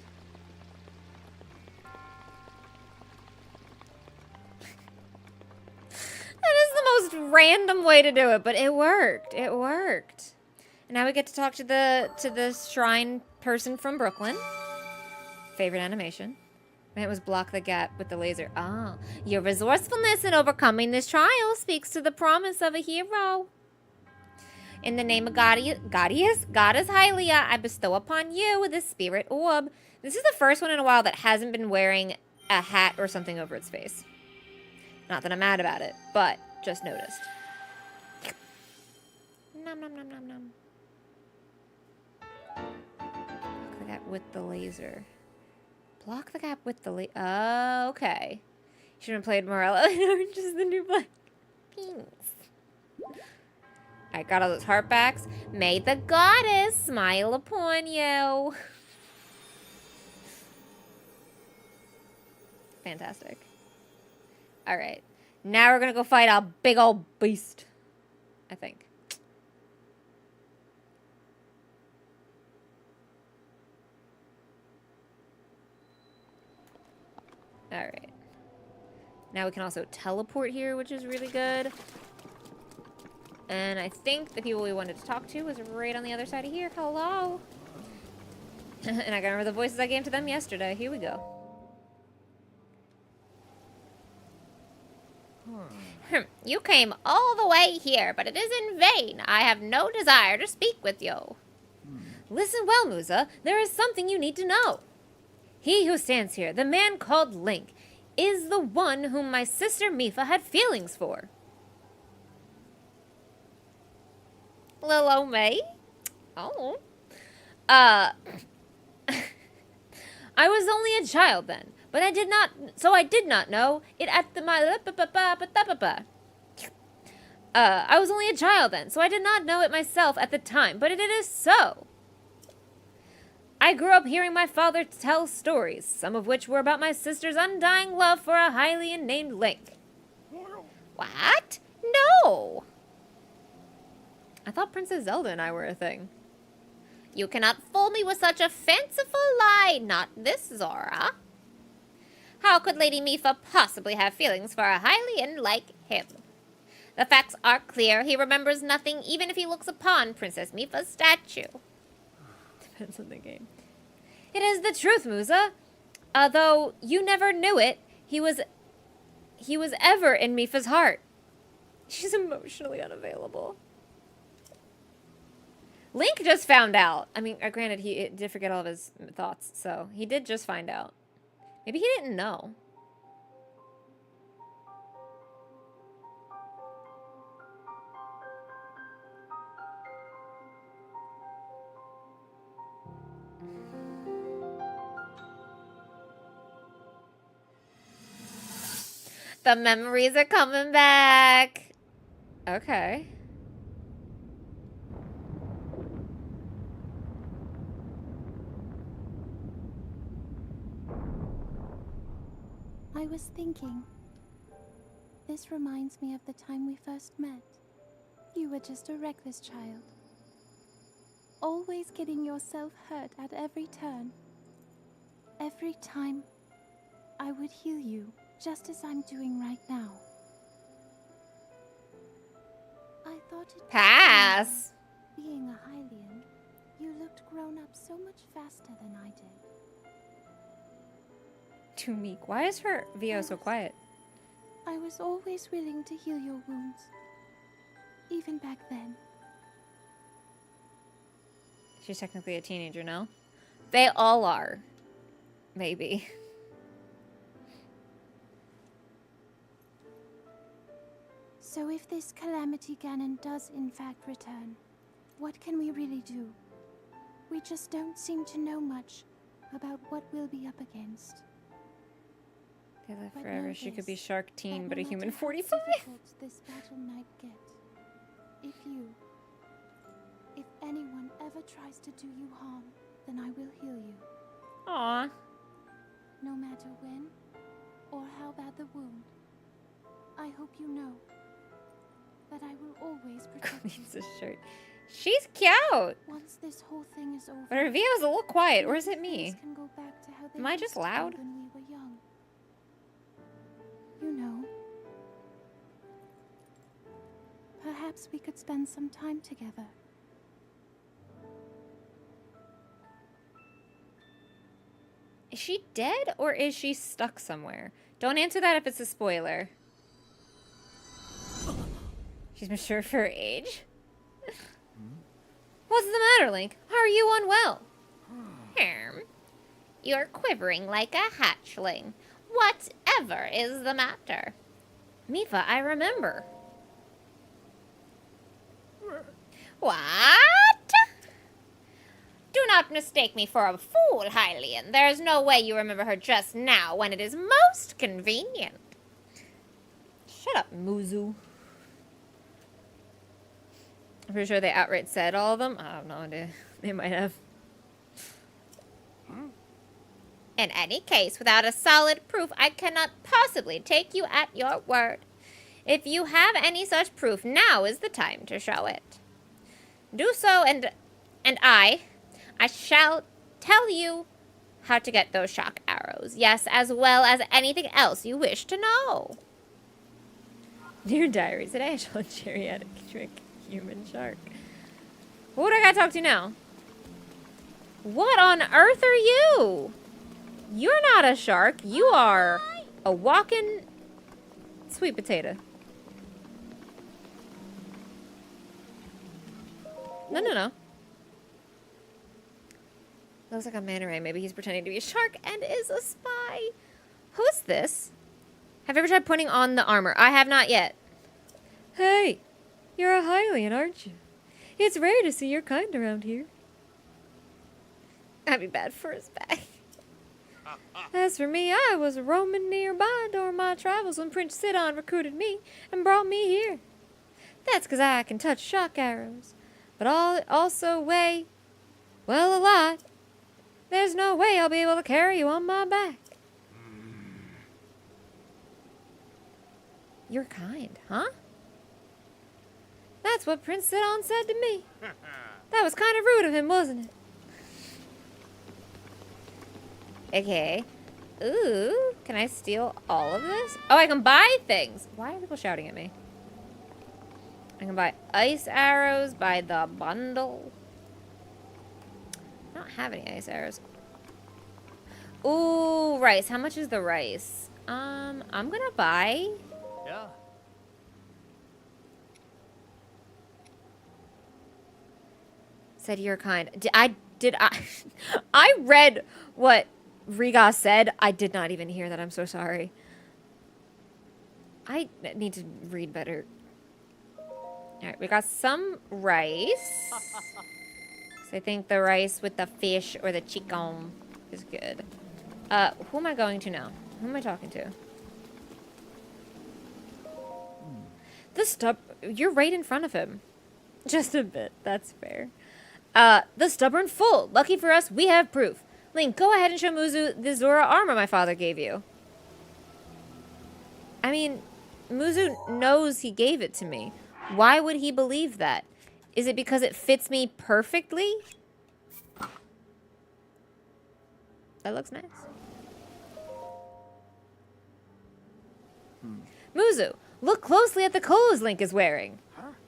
That is the most random way to do it, but it worked. It worked. And now we get to talk to the shrine person from Brooklyn. Favorite animation. And it was block the gap with the laser. Ah, your resourcefulness in overcoming this trial speaks to the promise of a hero. In the name of Goddess Hylia, I bestow upon you this spirit orb. This is the first one in a while that hasn't been wearing a hat or something over its face. Not that I'm mad about it, but just noticed. Nom nom nom nom nom. Block the gap with the laser. Block the gap with the oh, okay. Should have played Morella in Orange is the New Black. Thanks. Alright, got all those heart backs. May the goddess smile upon you. Fantastic. Alright. Now we're gonna go fight a big old beast. I think. Alright. Now we can also teleport here, which is really good. And I think the people we wanted to talk to was right on the other side of here. Hello! And I can remember the voices I gave to them yesterday. Here we go. You came all the way here, but it is in vain. I have no desire to speak with you. Listen well, Musa. There is something you need to know. He who stands here, the man called Link, is the one whom my sister Mifa had feelings for. Lil May? Oh. I was only a child then, but I did not know it at the I was only a child then, so I did not know it myself at the time, but it is so. I grew up hearing my father tell stories, some of which were about my sister's undying love for a Hylian named Link. What? No! I thought Princess Zelda and I were a thing. You cannot fool me with such a fanciful lie, not this Zora. How could Lady Mifa possibly have feelings for a Hylian like him? The facts are clear. He remembers nothing even if he looks upon Princess Mifa's statue. Depends on the game. It is the truth, Musa. Although you never knew it, he was ever in Mifa's heart. She's emotionally unavailable. Link just found out. I mean, granted, he did forget all of his thoughts, so he did just find out. Maybe he didn't know. The memories are coming back. Okay. I was thinking. This reminds me of the time we first met. You were just a reckless child. Always getting yourself hurt at every turn. Every time, I would heal you, just as I'm doing right now. I thought it Pass. being a Hylian, you looked grown up so much faster than I did. Too meek. Why is her VO so quiet? I was always willing to heal your wounds. Even back then. She's technically a teenager now. They all are. Maybe. So if this Calamity Ganon does in fact return, what can we really do? We just don't seem to know much about what we'll be up against. They live But forever. know She could this, be Shark Teen, that but a no human matter how 45. difficult this battle might get, if anyone ever tries to do you harm, then I will heal you. Aw. No matter when or how bad the wound. I hope you know that I will always protect you. Needs a shirt. She's cute. Once this whole thing is over, But her VO is a little quiet, or is it maybe me? things can go back to how they Am I used just to be loud? when we were young. You know. Perhaps we could spend some time together. Is she dead, or is she stuck somewhere? Don't answer that if it's a spoiler. She's mature for her age. What's the matter, Link? Are you unwell? You're quivering like a hatchling. Whatever is the matter? Mifa, I remember. What? Do not mistake me for a fool, Hylian. There's no way you remember her just now when it is most convenient. Shut up, Muzu. I'm pretty sure they outright said all of them. I have no idea. They might have. In any case, without a solid proof, I cannot possibly take you at your word. If you have any such proof, now is the time to show it. Do so, and I shall tell you how to get those shock arrows. Yes, as well as anything else you wish to know. Dear Diary, today I shall geriatric trick human shark. Who do I gotta talk to now? What on earth are you? You're not a shark. You are a walking sweet potato. No. Looks like a manta ray. Maybe he's pretending to be a shark and is a spy. Who's this? Have you ever tried putting on the armor? I have not yet. Hey, you're a Hylian, aren't you? It's rare to see your kind around here. That'd be bad for his back. As for me, I was roaming nearby during my travels when Prince Sidon recruited me and brought me here. That's 'cause I can touch shock arrows, but also weigh, well, a lot. There's no way I'll be able to carry you on my back. You're kind, huh? That's what Prince Sidon said to me. That was kind of rude of him, wasn't it? Okay. Ooh, can I steal all of this? Oh, I can buy things. Why are people shouting at me? I can buy ice arrows by the bundle. I don't have any ice arrows. Ooh, rice. How much is the rice? I'm gonna buy. Yeah. Said you're kind. Did I I read what Riga said. I did not even hear that. I'm so sorry. I need to read better. Alright, we got some rice. So I think the rice with the fish or the chicken is good. Who am I going to now? Who am I talking to? You're right in front of him. Just a bit. That's fair. The stubborn fool. Lucky for us, we have proof. Link, go ahead and show Muzu the Zora armor my father gave you. I mean, Muzu knows he gave it to me. Why would he believe that? Is it because it fits me perfectly? That looks nice. Muzu, look closely at the clothes Link is wearing.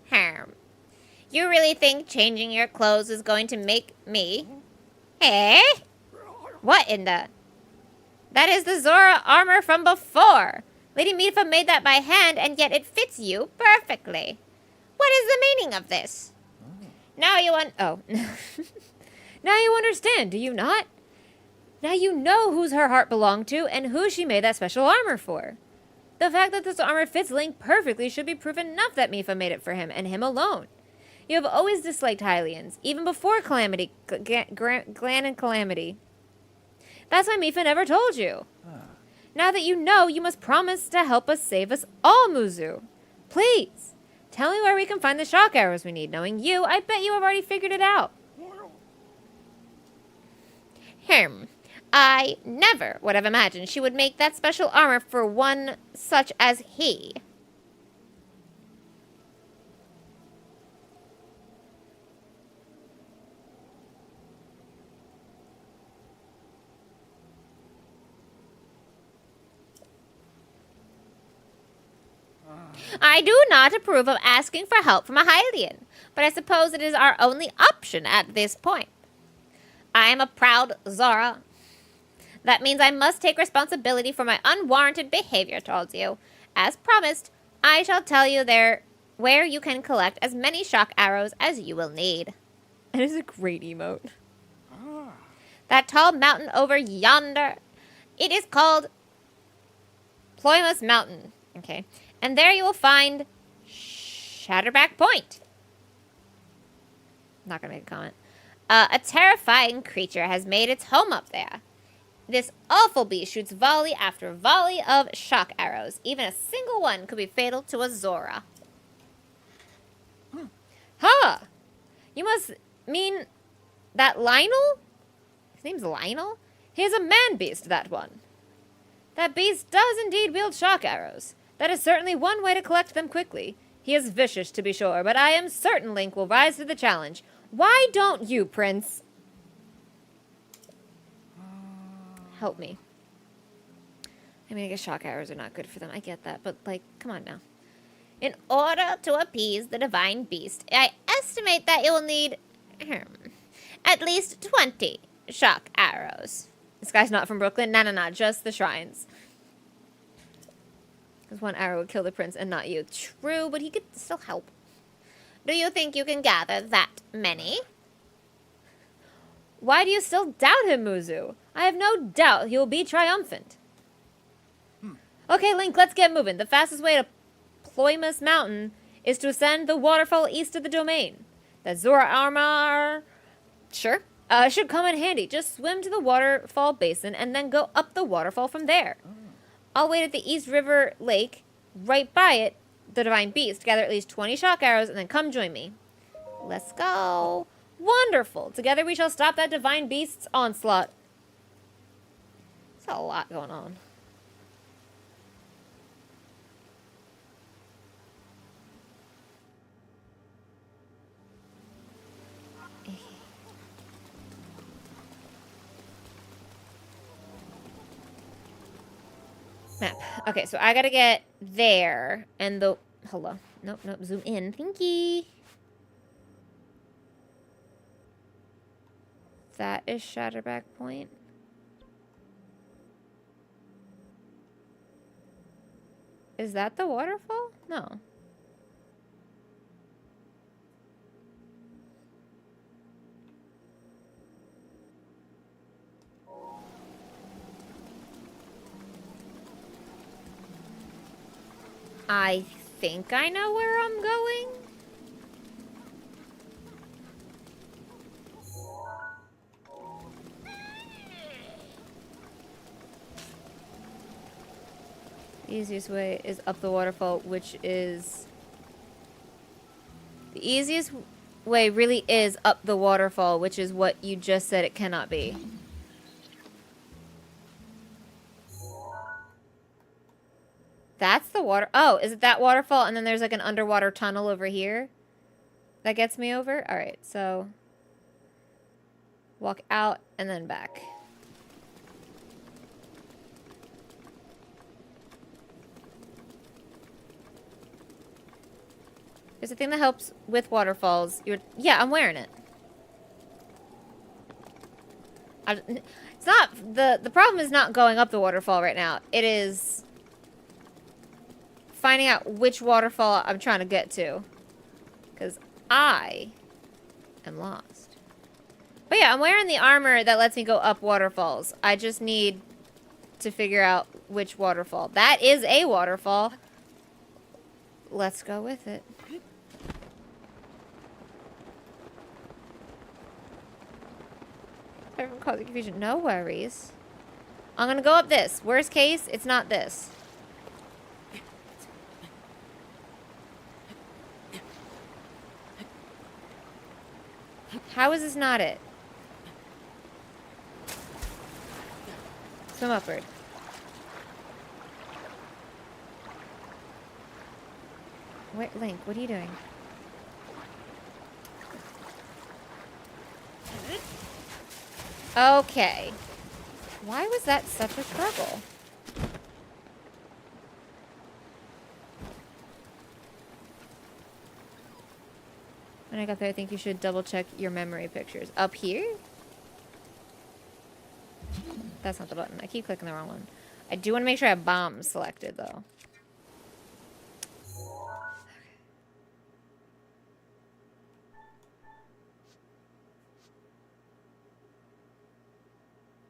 Harm. You really think changing your clothes is going to make me? Eh? What in the... That is the Zora armor from before. Lady Mifa made that by hand, and yet it fits you perfectly. What is the meaning of this? Now you now you understand, do you not? Now you know whose her heart belonged to and who she made that special armor for. The fact that this armor fits Link perfectly should be proof enough that Mifa made it for him and him alone. You have always disliked Hylians, even before Calamity, Glan and Calamity. That's why Mifa never told you. Now that you know, you must promise to help us save us all, Muzu. Please, tell me where we can find the shock arrows we need. Knowing you, I bet you have already figured it out. I never would have imagined she would make that special armor for one such as he. I do not approve of asking for help from a Hylian, but I suppose it is our only option at this point. I am a proud Zora. That means I must take responsibility for my unwarranted behavior towards you. As promised, I shall tell you where you can collect as many shock arrows as you will need. It is a great emote. That tall mountain over yonder, it is called Ploymus Mountain. Okay. And there you will find Shatterback Point. Not gonna make a comment. A terrifying creature has made its home up there. This awful beast shoots volley after volley of shock arrows. Even a single one could be fatal to a Zora. Huh. You must mean that Lionel? His name's Lionel? He is a man-beast, that one. That beast does indeed wield shock arrows. That is certainly one way to collect them quickly. He is vicious, to be sure, but I am certain Link will rise to the challenge. Why don't you, Prince? Help me. I mean, I guess shock arrows are not good for them. I get that, but, like, come on now. In order to appease the divine beast, I estimate that you will need at least 20 shock arrows. This guy's not from Brooklyn? No, just the shrines. Because one arrow would kill the prince and not you. True, but he could still help. Do you think you can gather that many? Why do you still doubt him, Muzu? I have no doubt he will be triumphant. Okay, Link, let's get moving. The fastest way to Ploymus Mountain is to ascend the waterfall east of the domain. That Zora armor... Sure. Should come in handy. Just swim to the waterfall basin and then go up the waterfall from there. I'll wait at the East River Lake, right by it, the Divine Beast, gather at least 20 shock arrows, and then come join me. Let's go. Wonderful. Together we shall stop that Divine Beast's onslaught. There's a lot going on. Map. Okay, so I gotta get there, and the... Hello. Nope, zoom in. Thank you. That is Shatterback Point. Is that the waterfall? No. I think I know where I'm going. The easiest way is up the waterfall, which is... The easiest way really is up the waterfall, which is what you just said it cannot be. That's the water. Oh, is it that waterfall? And then there's like an underwater tunnel over here that gets me over? All right, so walk out and then back. There's a thing that helps with waterfalls. Yeah, I'm wearing it. It's not the problem is not going up the waterfall right now. It is finding out which waterfall I'm trying to get to, because I am lost. But yeah, I'm wearing the armor that lets me go up waterfalls. I just need to figure out which waterfall. That is a waterfall. Let's go with it. Everyone causing confusion. No worries. I'm gonna go up this. Worst case, it's not this. How is this not it? Swim upward. Wait, Link, what are you doing? Okay. Why was that such a struggle? When I got there, I think you should double check your memory pictures. Up here? That's not the button. I keep clicking the wrong one. I do want to make sure I have bombs selected, though.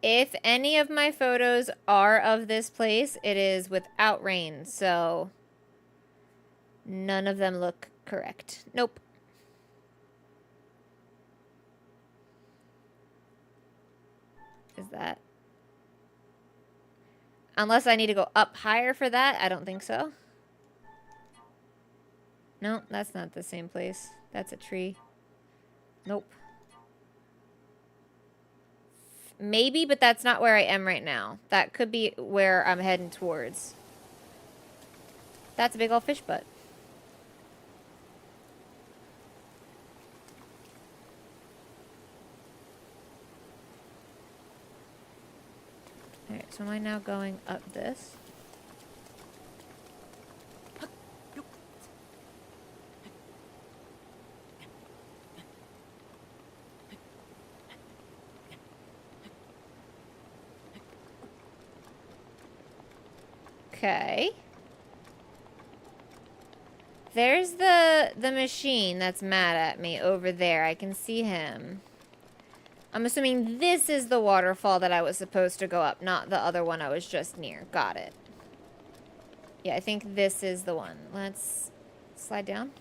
If any of my photos are of this place, it is without rain, so none of them look correct. Nope. Is that? Unless I need to go up higher for that, I don't think so. No, that's not the same place. That's a tree. Nope. Maybe, but that's not where I am right now. That could be where I'm heading towards. That's a big old fish butt. Alright, so am I now going up this? Okay. There's the machine that's mad at me over there. I can see him. I'm assuming this is the waterfall that I was supposed to go up, not the other one I was just near. Got it. Yeah, I think this is the one. Let's slide down.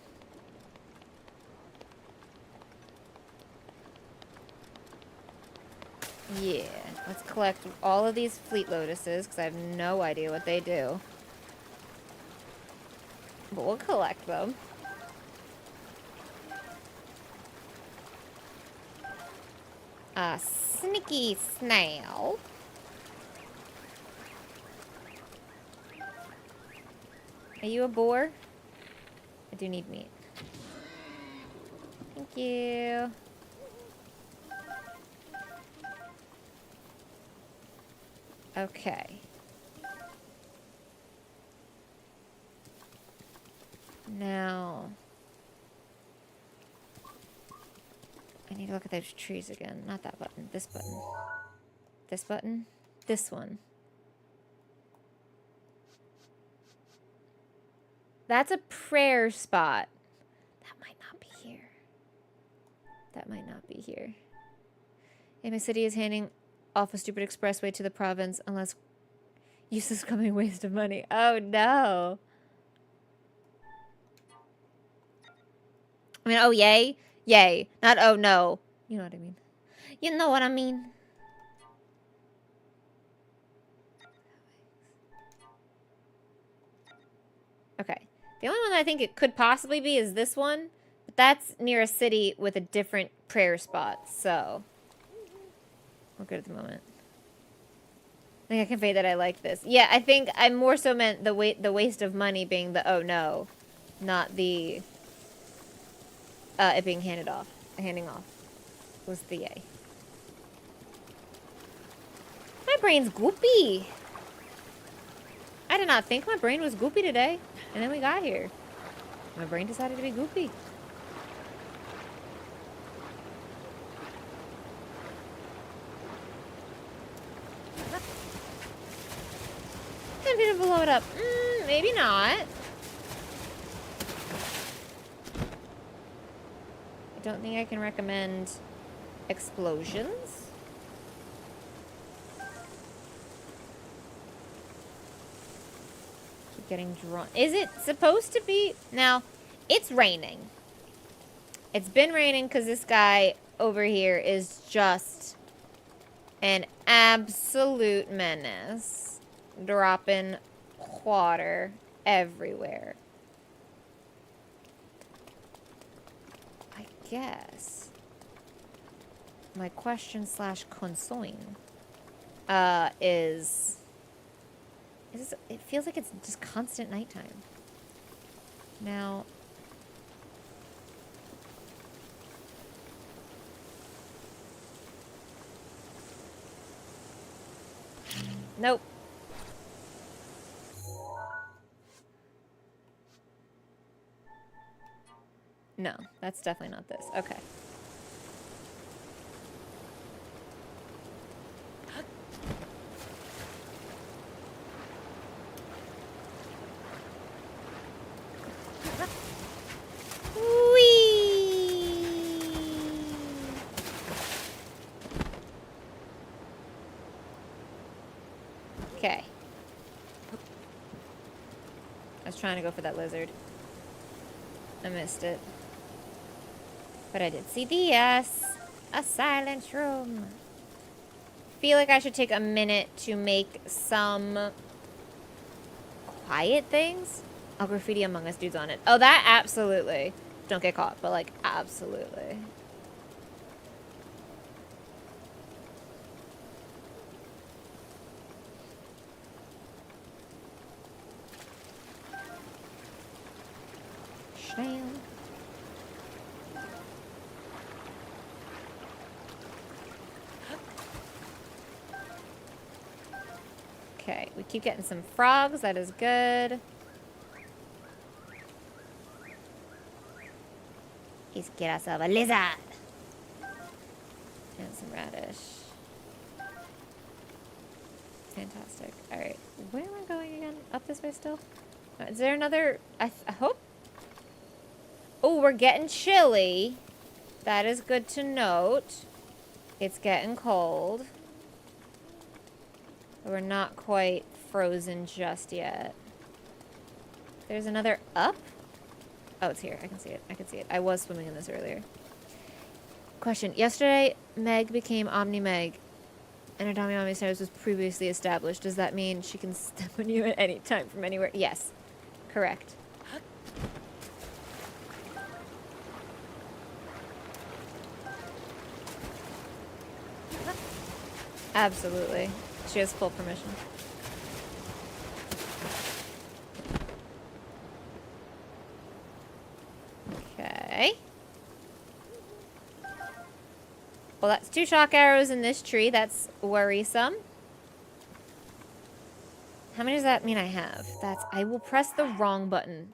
Yeah, let's collect all of these fleet lotuses, because I have no idea what they do. But we'll collect them. A sneaky snail. Are you a boar? I do need meat. Thank you. Okay. Now, I need to look at those trees again. Not that button. This button. This button. This one. That's a prayer spot. That might not be here. That might not be here. And my city is handing off a stupid expressway to the province unless useless coming waste of money. Oh no. I mean, oh yay? Yay. Not oh no. You know what I mean. You know what I mean. Okay. The only one that I think it could possibly be is this one. But that's near a city with a different prayer spot, so we're good at the moment. I think I conveyed that I like this. Yeah, I think I more so meant the waste of money being the oh no, not the it being handing off was the yay. My brain's goopy. I did not think my brain was goopy today, and then we got here. My brain decided to be goofy. I'm gonna blow it up. Maybe not. I don't think I can recommend explosions. Keep getting drawn. Is it supposed to be? Now, it's raining. It's been raining because this guy over here is just an absolute menace. Dropping water everywhere. I guess my question / concern is it feels like it's just constant nighttime. Now, nope. No, that's definitely not this. Okay. Okay. I was trying to go for that lizard. I missed it. But I did see the S. A silent room. Feel like I should take a minute to make some quiet things. I'll graffiti Among Us dudes on it. Oh, that absolutely. Don't get caught, but like absolutely. Snail. Okay, we keep getting some frogs. That is good. Let's get ourselves a lizard. And some radish. Fantastic. Alright, where am I going again? Up this way still? Is there another... I hope... Oh, we're getting chilly. That is good to note. It's getting cold. We're not quite frozen just yet. There's another up? Oh, it's here. I can see it. I can see it. I was swimming in this earlier. Question. Yesterday, Meg became Omni-Meg. And Adami status was previously established. Does that mean she can step on you at any time from anywhere? Yes. Correct. Absolutely. She has full permission. Okay. Well, that's 2 shock arrows in this tree. That's worrisome. How many does that mean I have? I will press the wrong button